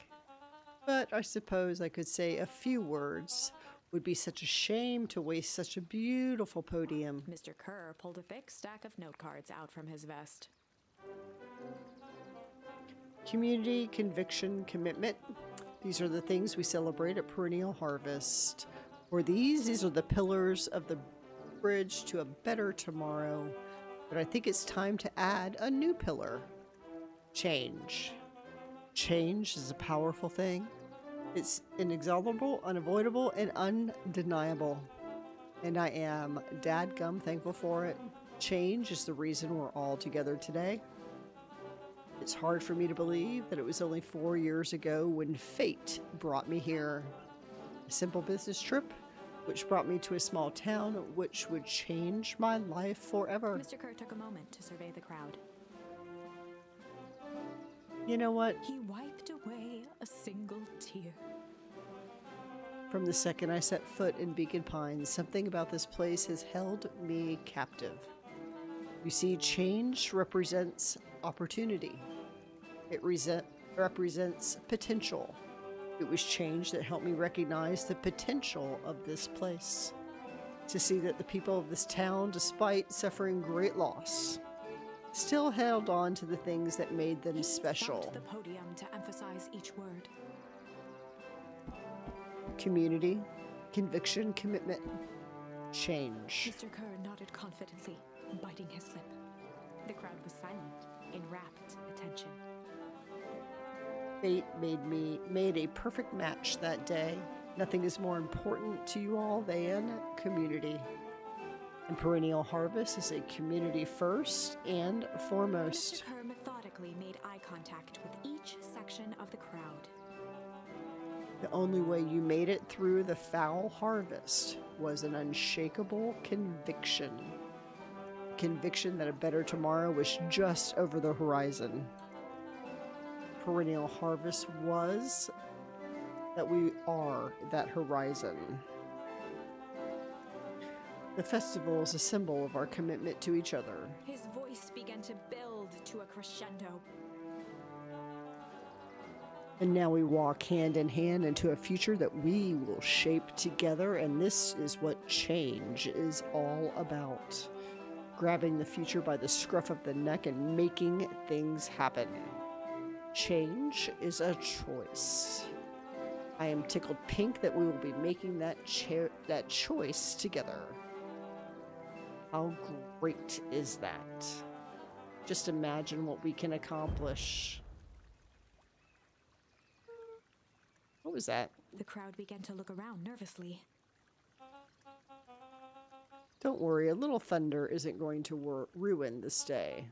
But I suppose I could say a few words. Would be such a shame to waste such a beautiful podium. Mr. Kerr pulled a thick stack of note cards out from his vest. Community, conviction, commitment. These are the things we celebrate at Perennial Harvest. For these are the pillars of the bridge to a better tomorrow. But I think it's time to add a new pillar. Change. Change is a powerful thing. It's inexorable, unavoidable, and undeniable. And I am dadgum thankful for it. Change is the reason we're all together today. It's hard for me to believe that it was only 4 years ago when fate brought me here. A simple business trip, which brought me to a small town, which would change my life forever. Mr. Kerr took a moment to survey the crowd. You know what? He wiped away a single tear. From the second I set foot in Beacon Pines, something about this place has held me captive. You see, change represents opportunity. It represents potential. It was change that helped me recognize the potential of this place. To see that the people of this town, despite suffering great loss, still held on to the things that made them He special. thumped the podium to emphasize each word. Community, conviction, commitment, change. Mr. Kerr nodded confidently, biting his lip. The crowd was silent, in rapt attention. Fate made a perfect match that day. Nothing is more important to you all than community. And Perennial Harvest is a community first and foremost. Mr. Kerr methodically made eye contact with each section of the crowd. The only way you made it through the foul harvest was an unshakable conviction. Conviction that a better tomorrow was just over the horizon. Perennial Harvest was that we are that horizon. The festival is a symbol of our commitment to each other. His voice began to build to a crescendo. And now we walk hand in hand into a future that we will shape together, and this is what change is all about. Grabbing the future by the scruff of the neck and making things happen. Change is a choice. I am tickled pink that we will be making that choice together. How great is that? Just imagine what we can accomplish. What was that? The crowd began to look around nervously. Don't worry, a little thunder isn't going to ruin this day.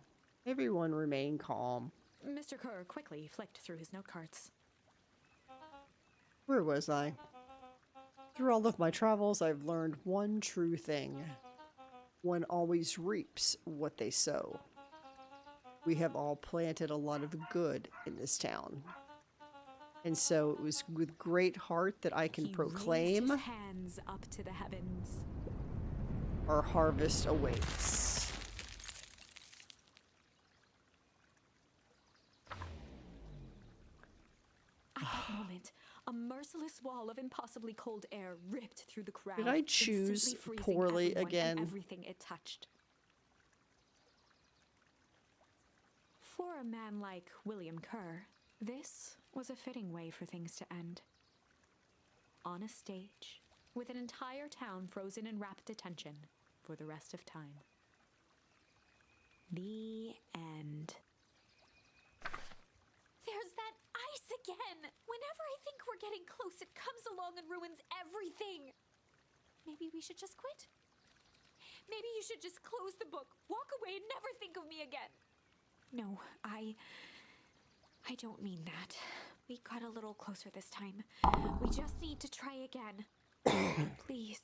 Everyone remain calm. Mr. Kerr quickly flicked through his note cards. Where was I? Through all of my travels, I've learned one true thing. One always reaps what they sow. We have all planted a lot of good in this town. And so it was with great heart that I can He proclaim raised his hands up to the heavens. our harvest awaits. At that moment, a merciless wall of impossibly cold air ripped through the crowd. Did I choose instantly freezing poorly everyone again? and everything it touched. For a man like William Kerr, this was a fitting way for things to end. On a stage, with an entire town frozen in rapt attention for the rest of time. The end. There's that ice again! Whenever I think we're getting close, it comes along and ruins everything! Maybe we should just quit? Maybe you should just close the book, walk away, and never think of me again! No, I don't mean that. We got a little closer this time. We just need to try again. Please.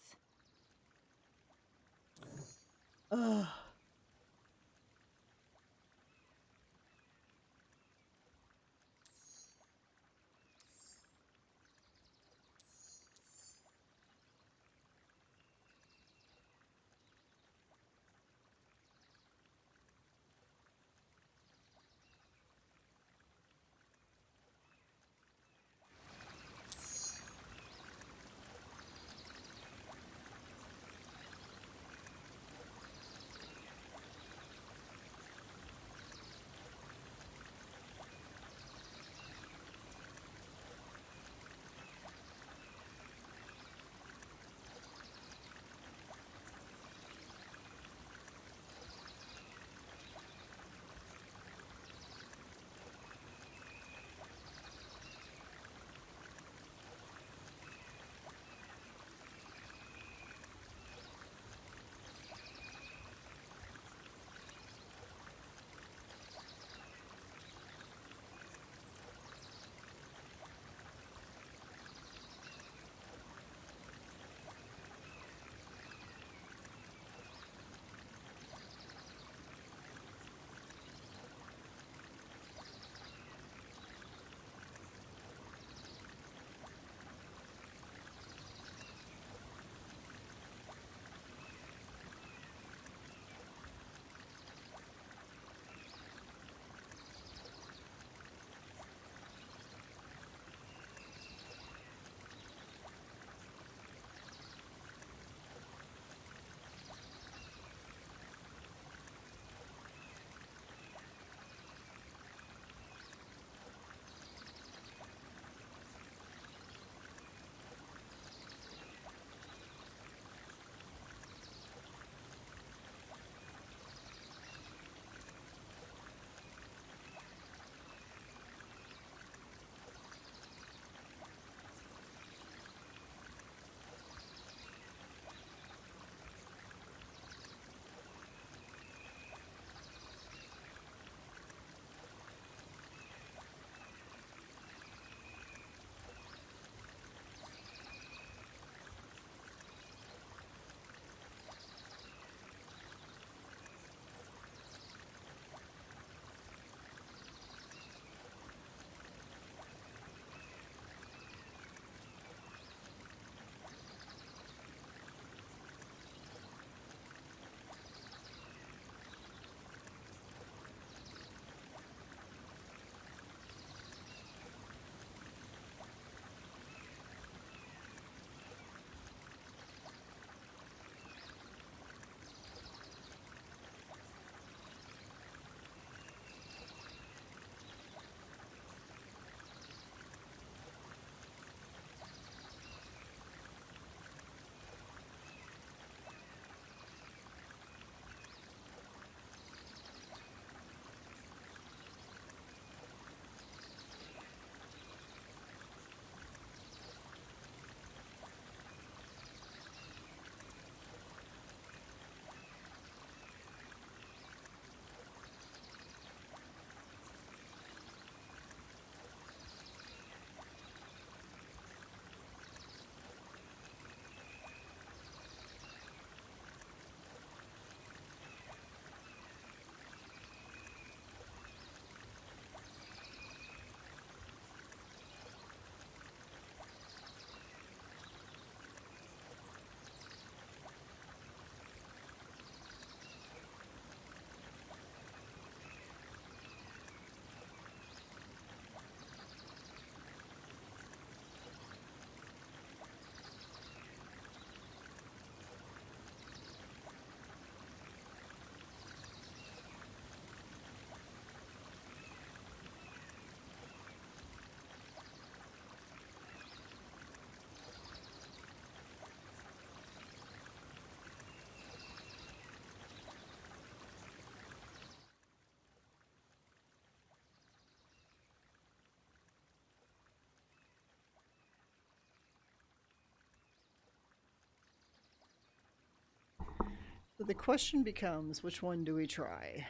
So the question becomes, which one do we try?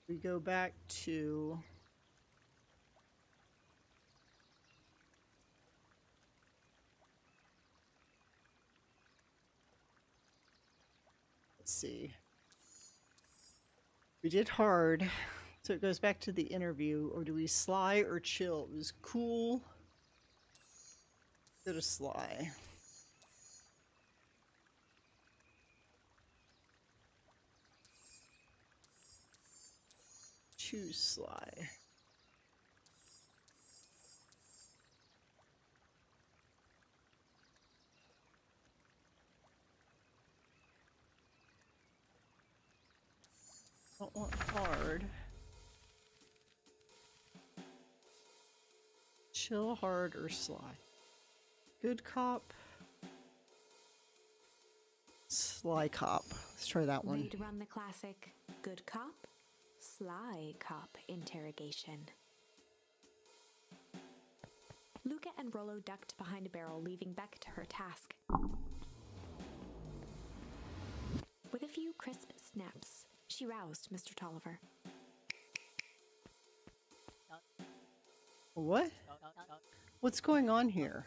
We go back to... Let's see. We did hard, so it goes back to the interview. Or do we sly or chill? It was cool. Go to sly. Choose sly. Don't want hard. Chill, hard, or sly? Good cop. Sly cop. Let's try that one. They'd run the classic good cop, sly cop interrogation. Luca and Rollo ducked behind a barrel, leaving Beck to her task. With a few crisp snaps, she roused Mr. Tolliver. What? What's going on here?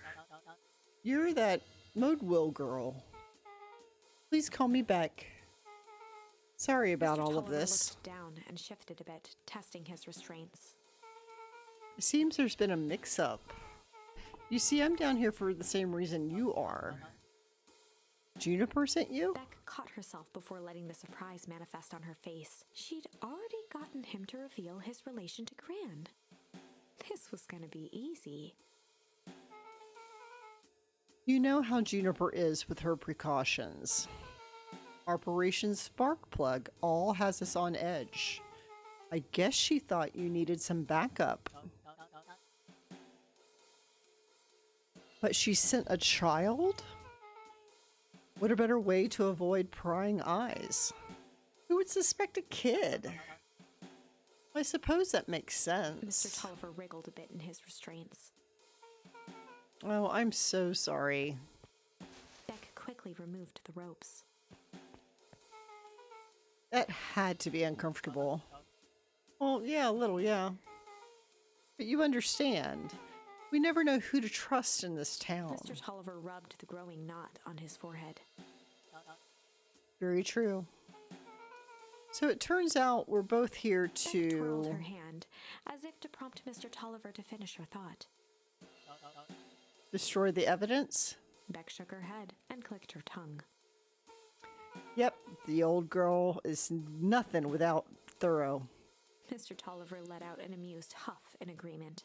You're that Modewell girl. Please call me Beck. Sorry about Mr. all of Tolliver this. looked down and shifted a bit, testing his restraints. It seems there's been a mix-up. You see, I'm down here for the same reason you are. Juniper sent you? Beck caught herself before letting the surprise manifest on her face. She'd already gotten him to reveal his relation to Gran. This was gonna be easy. You know how Juniper is with her precautions. Operation Sparkplug all has us on edge. I guess she thought you needed some backup. But she sent a child? What a better way to avoid prying eyes. Who would suspect a kid? I suppose that makes sense. Mr. Tolliver wriggled a bit in his restraints. Oh, I'm so sorry. Beck quickly removed the ropes. That had to be uncomfortable. Well, yeah, a little, yeah. But you understand. We never know who to trust in this town. Mr. Tolliver rubbed the growing knot on his forehead. Very true. So it turns out we're both here Beck to... twirled her hand, as if to prompt Mr. Tolliver to finish her thought. destroy the evidence? Beck shook her head and clicked her tongue. Yep, the old girl is nothing without thorough. Mr. Tolliver let out an amused huff in agreement.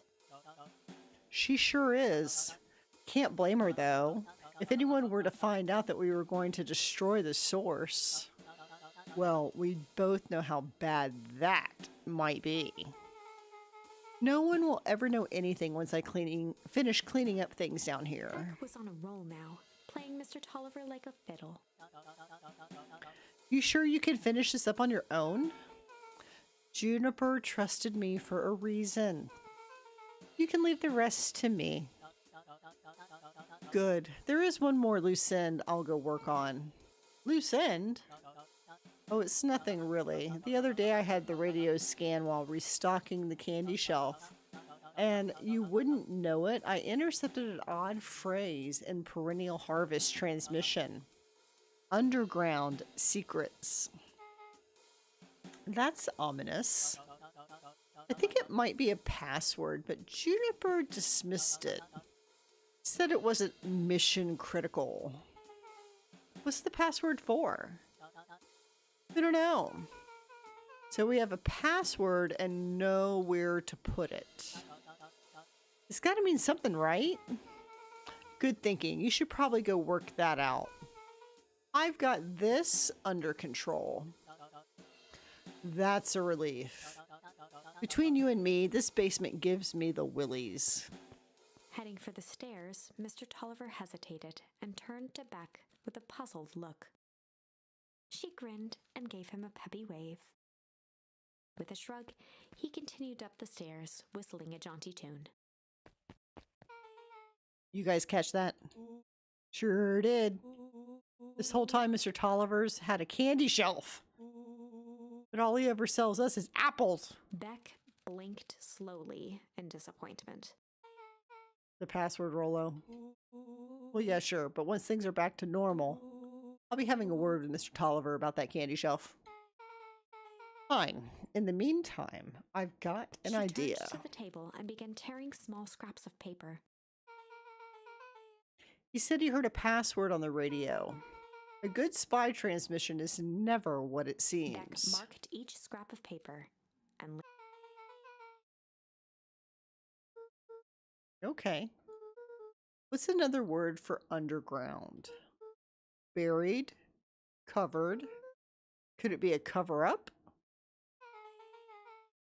She sure is. Can't blame her, though. If anyone were to find out that we were going to destroy the source, well, we both know how bad that might be. No one will ever know anything once I finish cleaning up things down here. Beck was on a roll now, playing Mr. Tolliver like a fiddle. You sure you can finish this up on your own? Juniper trusted me for a reason. You can leave the rest to me. Good. There is one more loose end I'll go work on. Loose end? Oh, it's nothing really. The other day I had the radio scan while restocking the candy shelf. And you wouldn't know it, I intercepted an odd phrase in Perennial Harvest transmission. Underground secrets. That's ominous. I think it might be a password, but Juniper dismissed it. Said it wasn't mission critical. What's the password for? I don't know. So we have a password and know where to put it. It's got to mean something, right? Good thinking. You should probably go work that out. I've got this under control. That's a relief. Between you and me, this basement gives me the willies. Heading for the stairs, Mr. Tolliver hesitated and turned to Beck with a puzzled look. She grinned and gave him a peppy wave. With a shrug, he continued up the stairs, whistling a jaunty tune. You guys catch that? Sure did. This whole time, Mr. Tolliver's had a candy shelf. But all he ever sells us is apples. Beck blinked slowly in disappointment. The password, Rollo. Well, yeah, sure, but once things are back to normal, I'll be having a word with Mr. Tolliver about that candy shelf. Fine. In the meantime, I've got an idea. She turned to the table and began tearing small scraps of paper. He said he heard a password on the radio. A good spy transmission is never what it Beck seems. marked each scrap of paper and Okay. What's another word for underground? Buried? Covered? Could it be a cover-up?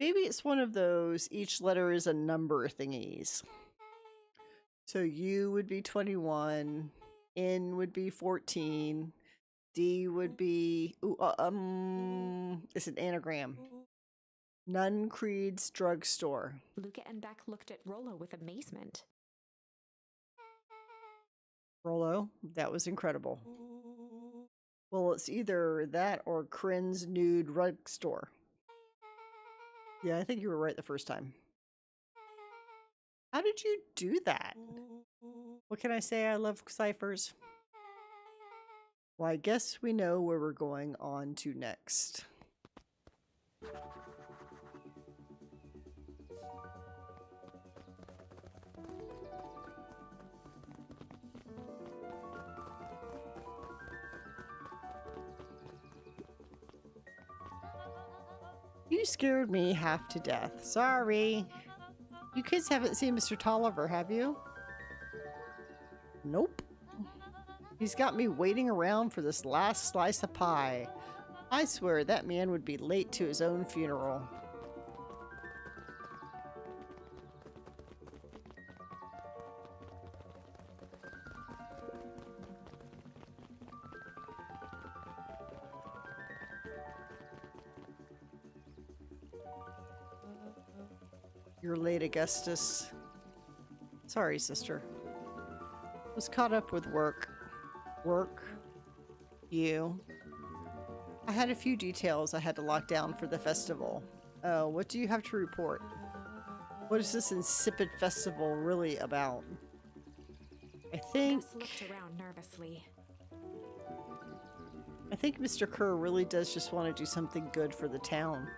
Maybe it's one of those each letter is a number thingies. So U would be 21, N would be 14, D would be it's an anagram. Nun Creed's drugstore. Luca and Beck looked at Rollo with amazement. Rollo, that was incredible. Well, it's either that or Crin's nude rug store. Yeah, I think you were right the first time. How did you do that? What can I say? I love ciphers. Well, I guess we know where we're going on to next. You scared me half to death. Sorry. You kids haven't seen Mr. Tolliver, have you? Nope. He's got me waiting around for this last slice of pie. I swear that man would be late to his own funeral. You're late, Augustus. Sorry, sister. Was caught up with work. Work. You. I had a few details I had to lock down for the festival. Oh, what do you have to report? What is this insipid festival really about? I think Gus looked around nervously. Mr. Kerr really does just want to do something good for the town.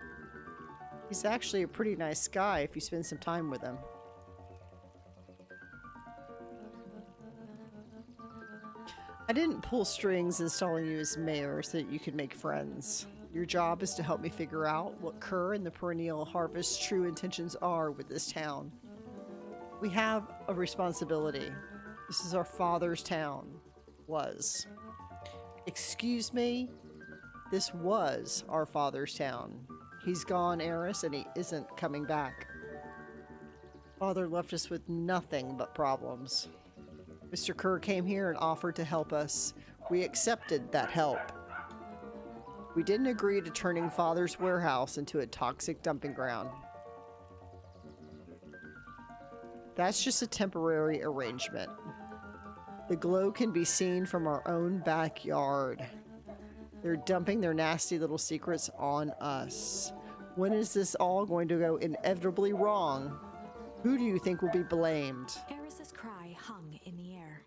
He's actually a pretty nice guy if you spend some time with him. I didn't pull strings installing you as mayor so that you could make friends. Your job is to help me figure out what Kerr and the Perennial Harvest's true intentions are with this town. We have a responsibility. This is our father's town. Was. Excuse me? This was our father's town. He's gone, Eris, and he isn't coming back. Father left us with nothing but problems. Mr. Kerr came here and offered to help us. We accepted that help. We didn't agree to turning Father's warehouse into a toxic dumping ground. That's just a temporary arrangement. The glow can be seen from our own backyard. They're dumping their nasty little secrets on us. When is this all going to go inevitably wrong? Who do you think will be blamed? Eris's cry hung in the air.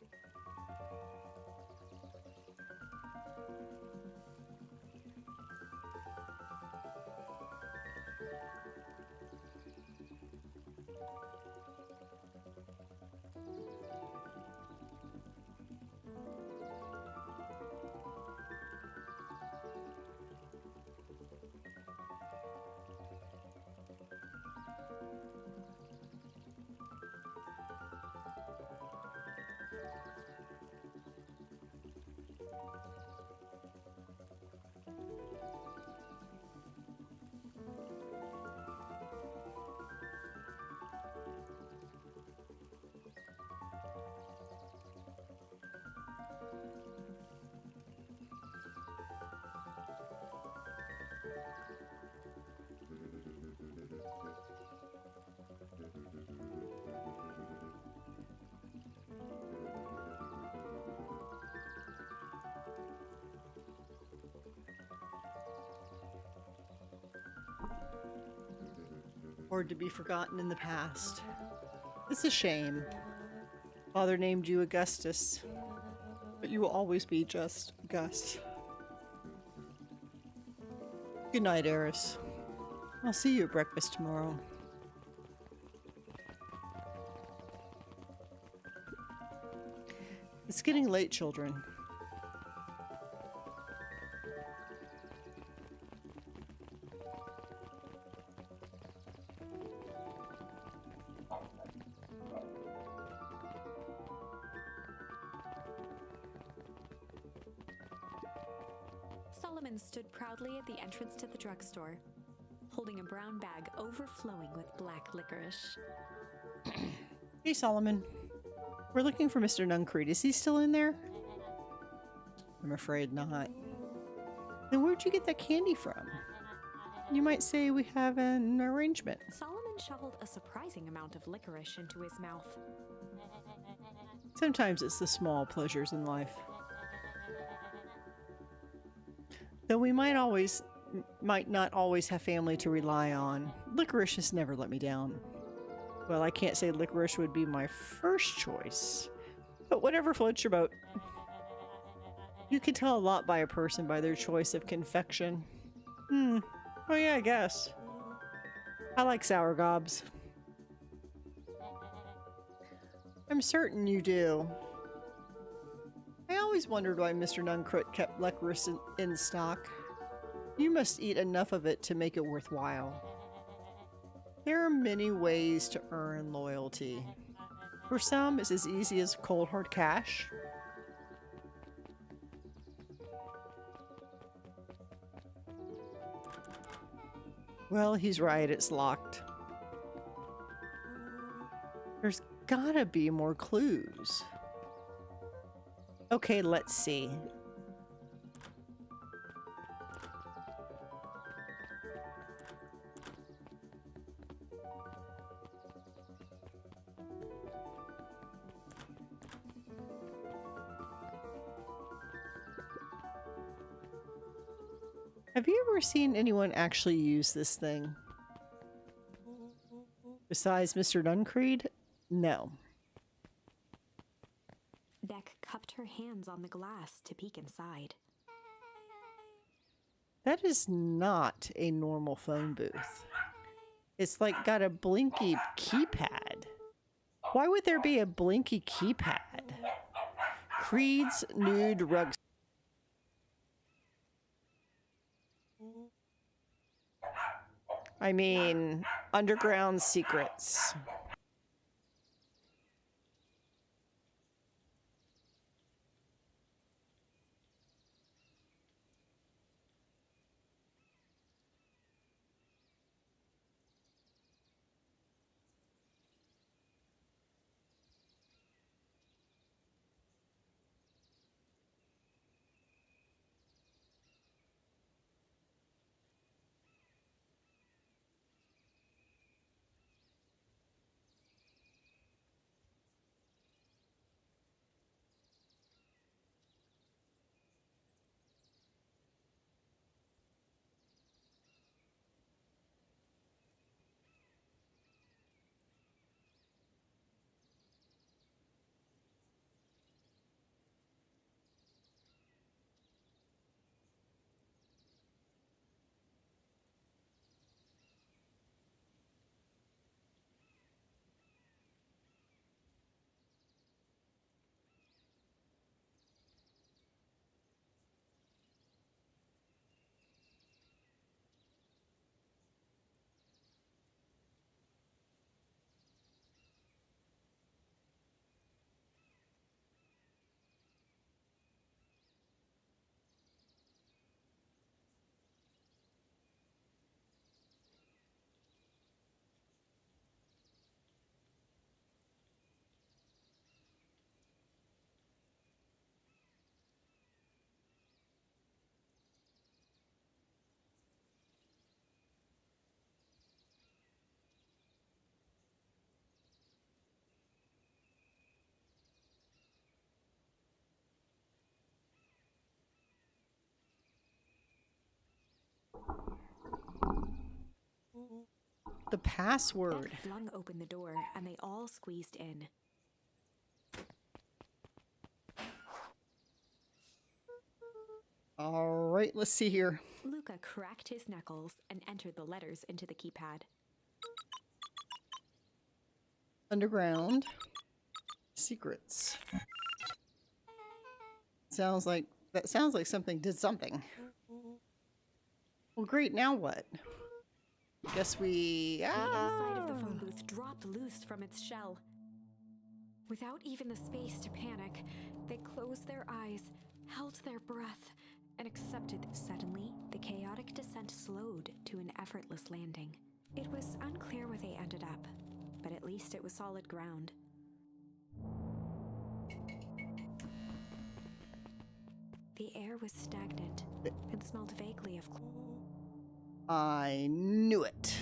or to be forgotten in the past. It's a shame. Father named you Augustus, but you will always be just Gus. Good night, Eris. I'll see you at breakfast tomorrow. It's getting late, children. Solomon stood proudly at the entrance to the drugstore, holding a brown bag overflowing with black licorice. Hey, Solomon. We're looking for Mr. Nuncreed. Is he still in there? I'm afraid not. Then where'd you get that candy from? You might say we have an arrangement. Solomon shoveled a surprising amount of licorice into his mouth. Sometimes it's the small pleasures in life. Though we might not always have family to rely on, licorice has never let me down. Well, I can't say licorice would be my first choice, but whatever floats your boat. You can tell a lot by a person by their choice of confection. Oh yeah, I guess. I like sour gobs. I'm certain you do. I always wondered why Mr. Nuncreed kept licorice in stock. You must eat enough of it to make it worthwhile. There are many ways to earn loyalty. For some, it's as easy as cold hard cash. Well, he's right, it's locked. There's gotta be more clues. Okay, let's see. Have you ever seen anyone actually use this thing? Besides Mr. Nuncreed? No. Beck cupped her hands on the glass to peek inside. That is not a normal phone booth. It's like got a blinky keypad. Why would there be a blinky keypad? Creed's Nude Rug. I mean, Underground Secrets. The password. Ed flung open the door, and they all squeezed in. All right, let's see here. Luca cracked his knuckles and entered the letters into the keypad. Underground. Secrets. That sounds like something did something. Well, great, now what? Guess we... The inside of the phone booth dropped loose from its shell. Without even the space to panic, they closed their eyes, held their breath, and accepted. Suddenly, the chaotic descent slowed to an effortless landing. It was unclear where they ended up, but at least it was solid ground. The air was stagnant and smelled vaguely of... I knew it.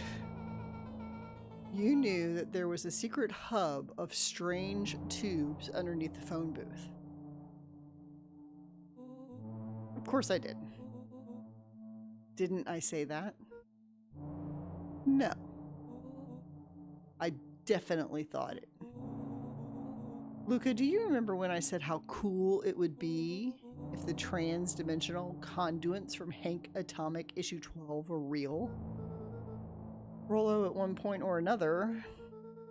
You knew that there was a secret hub of strange tubes underneath the phone booth. Of course I did. Didn't I say that? No. I definitely thought it. Luca, do you remember when I said how cool it would be if the trans-dimensional conduits from Hank Atomic Issue 12 were real? Rollo, at one point or another,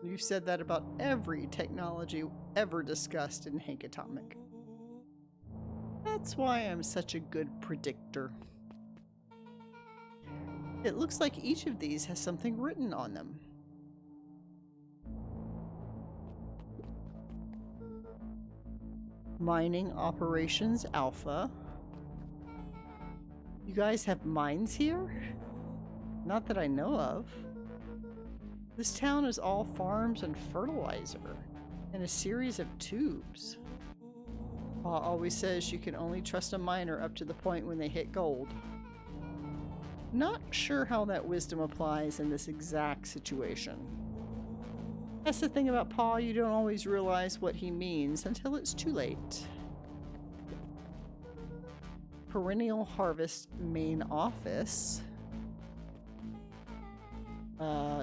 you've said that about every technology ever discussed in Hank Atomic. That's why I'm such a good predictor. It looks like each of these has something written on them. Mining Operations Alpha. You guys have mines here? Not that I know of. This town is all farms and fertilizer, and a series of tubes. Pa always says you can only trust a miner up to the point when they hit gold. Not sure how that wisdom applies in this exact situation. That's the thing about Pa, you don't always realize what he means until it's too late. Perennial Harvest main office.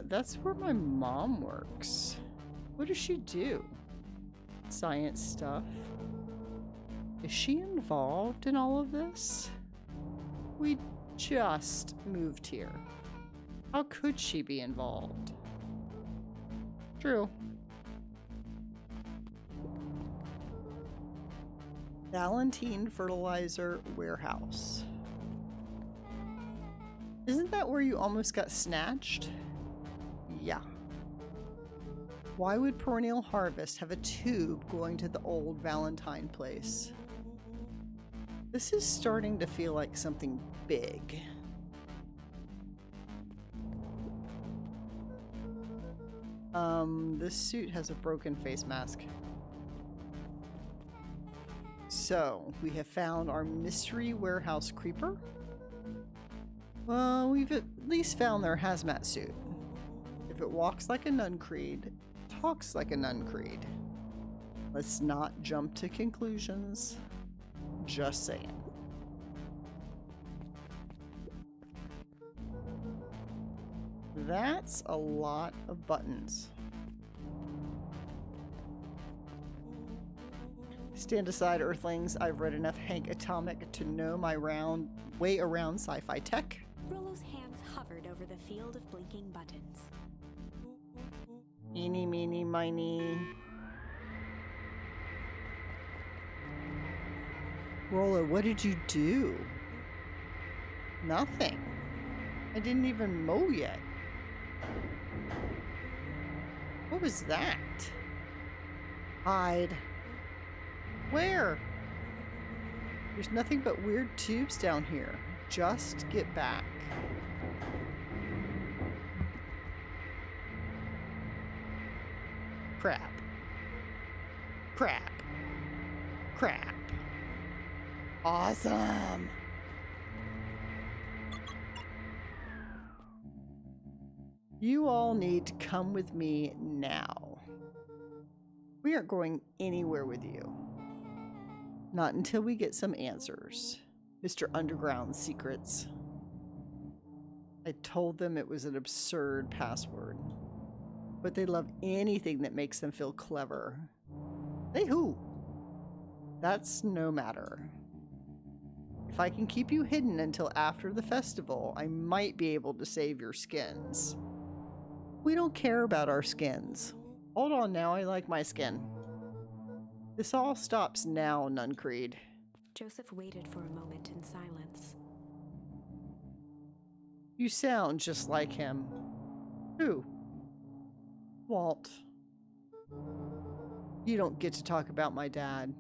That's where my mom works. What does she do? Science stuff. Is she involved in all of this? We just moved here. How could she be involved? True. Valentine Fertilizer Warehouse. Isn't that where you almost got snatched? Yeah. Why would Perennial Harvest have a tube going to the old Valentine place? This is starting to feel like something big. This suit has a broken face mask. So, we have found our mystery warehouse creeper. Well, we've at least found their hazmat suit. If it walks like a Nuncreed, talks like a Nuncreed. Let's not jump to conclusions. Just saying. That's a lot of buttons. Stand aside, Earthlings. I've read enough Hank Atomic to know my way around sci-fi tech. Rollo's hands hovered over the field of blinking buttons. Eeny, meeny, miny. Rollo, what did you do? Nothing. I didn't even mow yet. What was that? Hide. Where? There's nothing but weird tubes down here. Just get back. Crap. Crap. Crap. Awesome. You all need to come with me now. We aren't going anywhere with you. Not until we get some answers, Mr. Underground Secrets. I told them it was an absurd password. But they love anything that makes them feel clever. They who? That's no matter. If I can keep you hidden until after the festival, I might be able to save your skins. We don't care about our skins. Hold on now, I like my skin. This all stops now, Nuncreed. Joseph waited for a moment in silence. You sound just like him. Who? Walt. You don't get to talk about my dad.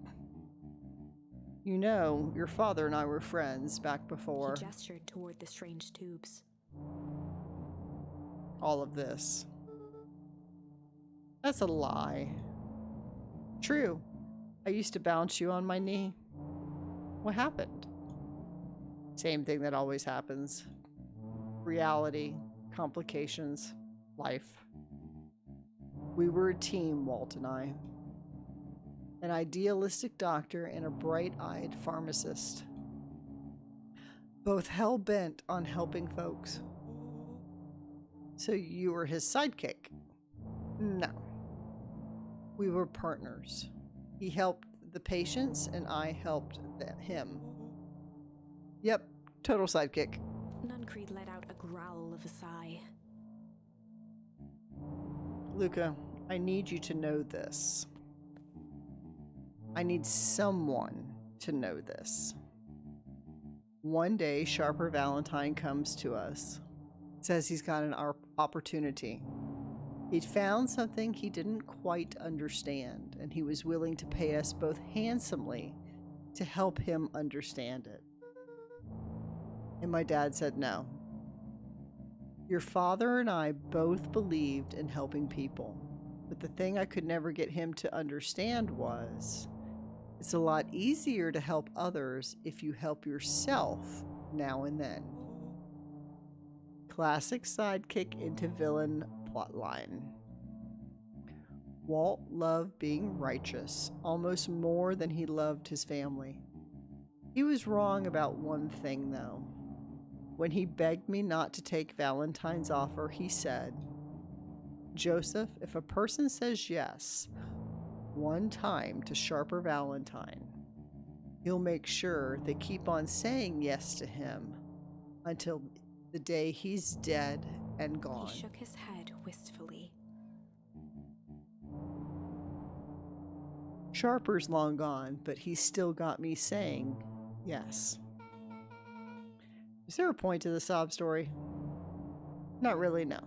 You know, your father and I were friends back before He gestured toward the strange tubes. all of this. That's a lie. True. I used to bounce you on my knee. What happened? Same thing that always happens. Reality, complications, life. We were a team, Walt and I. An idealistic doctor and a bright-eyed pharmacist. Both hell-bent on helping folks. So you were his sidekick? No. We were partners. He helped the patients and I helped him. Yep, total sidekick. Nuncreed let out a growl of a sigh. Luca, I need you to know this. I need someone to know this. One day, Sharper Valentine comes to us, says he's got an opportunity. He'd found something he didn't quite understand, and he was willing to pay us both handsomely to help him understand it. And my dad said no. Your father and I both believed in helping people, but the thing I could never get him to understand was it's a lot easier to help others if you help yourself now and then. Classic sidekick into villain plotline. Walt loved being righteous almost more than he loved his family. He was wrong about one thing, though. When he begged me not to take Valentine's offer, he said, Joseph, if a person says yes one time to Sharper Valentine, he'll make sure they keep on saying yes to him until the day he's dead and gone. He shook his head wistfully. Sharper's long gone, but he's still got me saying yes. Is there a point to the sob story? Not really, no.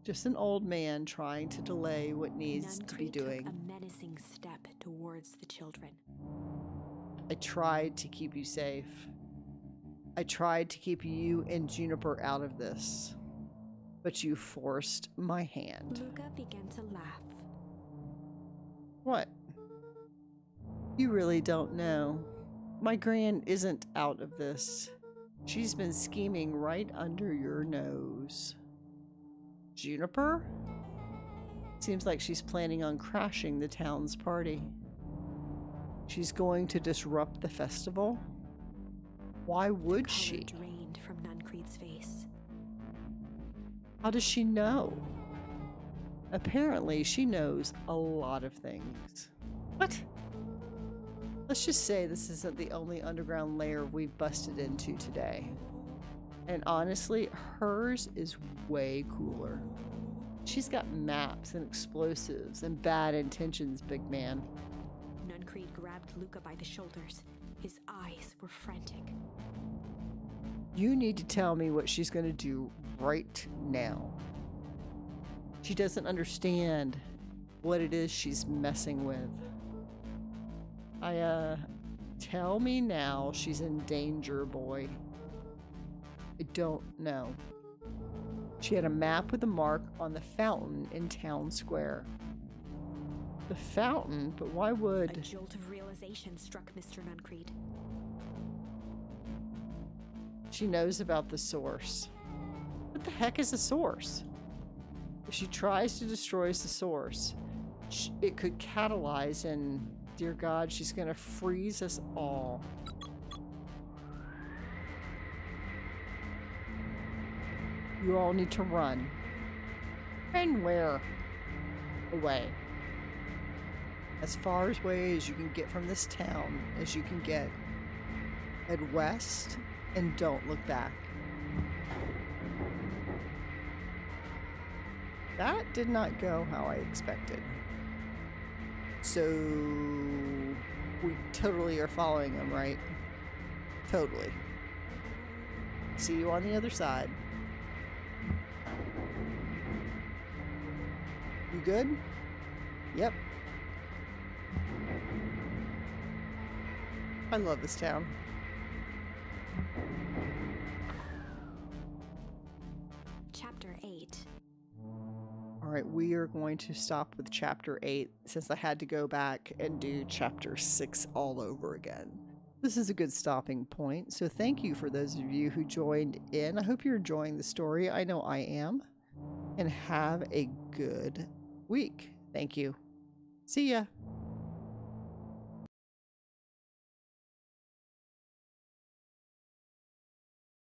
Just an old man trying to delay what needs to be Nuncreed doing. took a menacing step towards the children. I tried to keep you safe. I tried to keep you and Juniper out of this. But you forced my hand. Luca began to laugh. What? You really don't know. My Gran isn't out of this. She's been scheming right under your nose. Juniper? Seems like she's planning on crashing the town's party. She's going to disrupt the festival? Why would Color she? drained from Nuncreed's face. How does she know? Apparently, she knows a lot of things. What? Let's just say this isn't the only underground lair we've busted into today. And honestly, hers is way cooler. She's got maps and explosives and bad intentions, big man. Nuncreed grabbed Luca by the shoulders. His eyes were frantic. You need to tell me what she's going to do right now. She doesn't understand what it is she's messing with. Tell me now she's in danger, boy. I don't know. She had a map with a mark on the fountain in town square. The fountain? But why A would... jolt of realization struck Mr. Nuncreed. She knows about the source. What the heck is a source? If she tries to destroy the source, it could catalyze and, dear God, she's gonna freeze us all. You all need to run. And where? Away. As far away as you can get from this town as you can get. Head west and don't look back. That did not go how I expected. So we totally are following them, right? Totally. See you on the other side. You good? Yep. I love this town. Chapter 8. Alright, we are going to stop with Chapter 8 since I had to go back and do Chapter 6 all over again. This is a good stopping point, so thank you for those of you who joined in. I hope you're enjoying the story. I know I am. And have a good week. Thank you. See ya.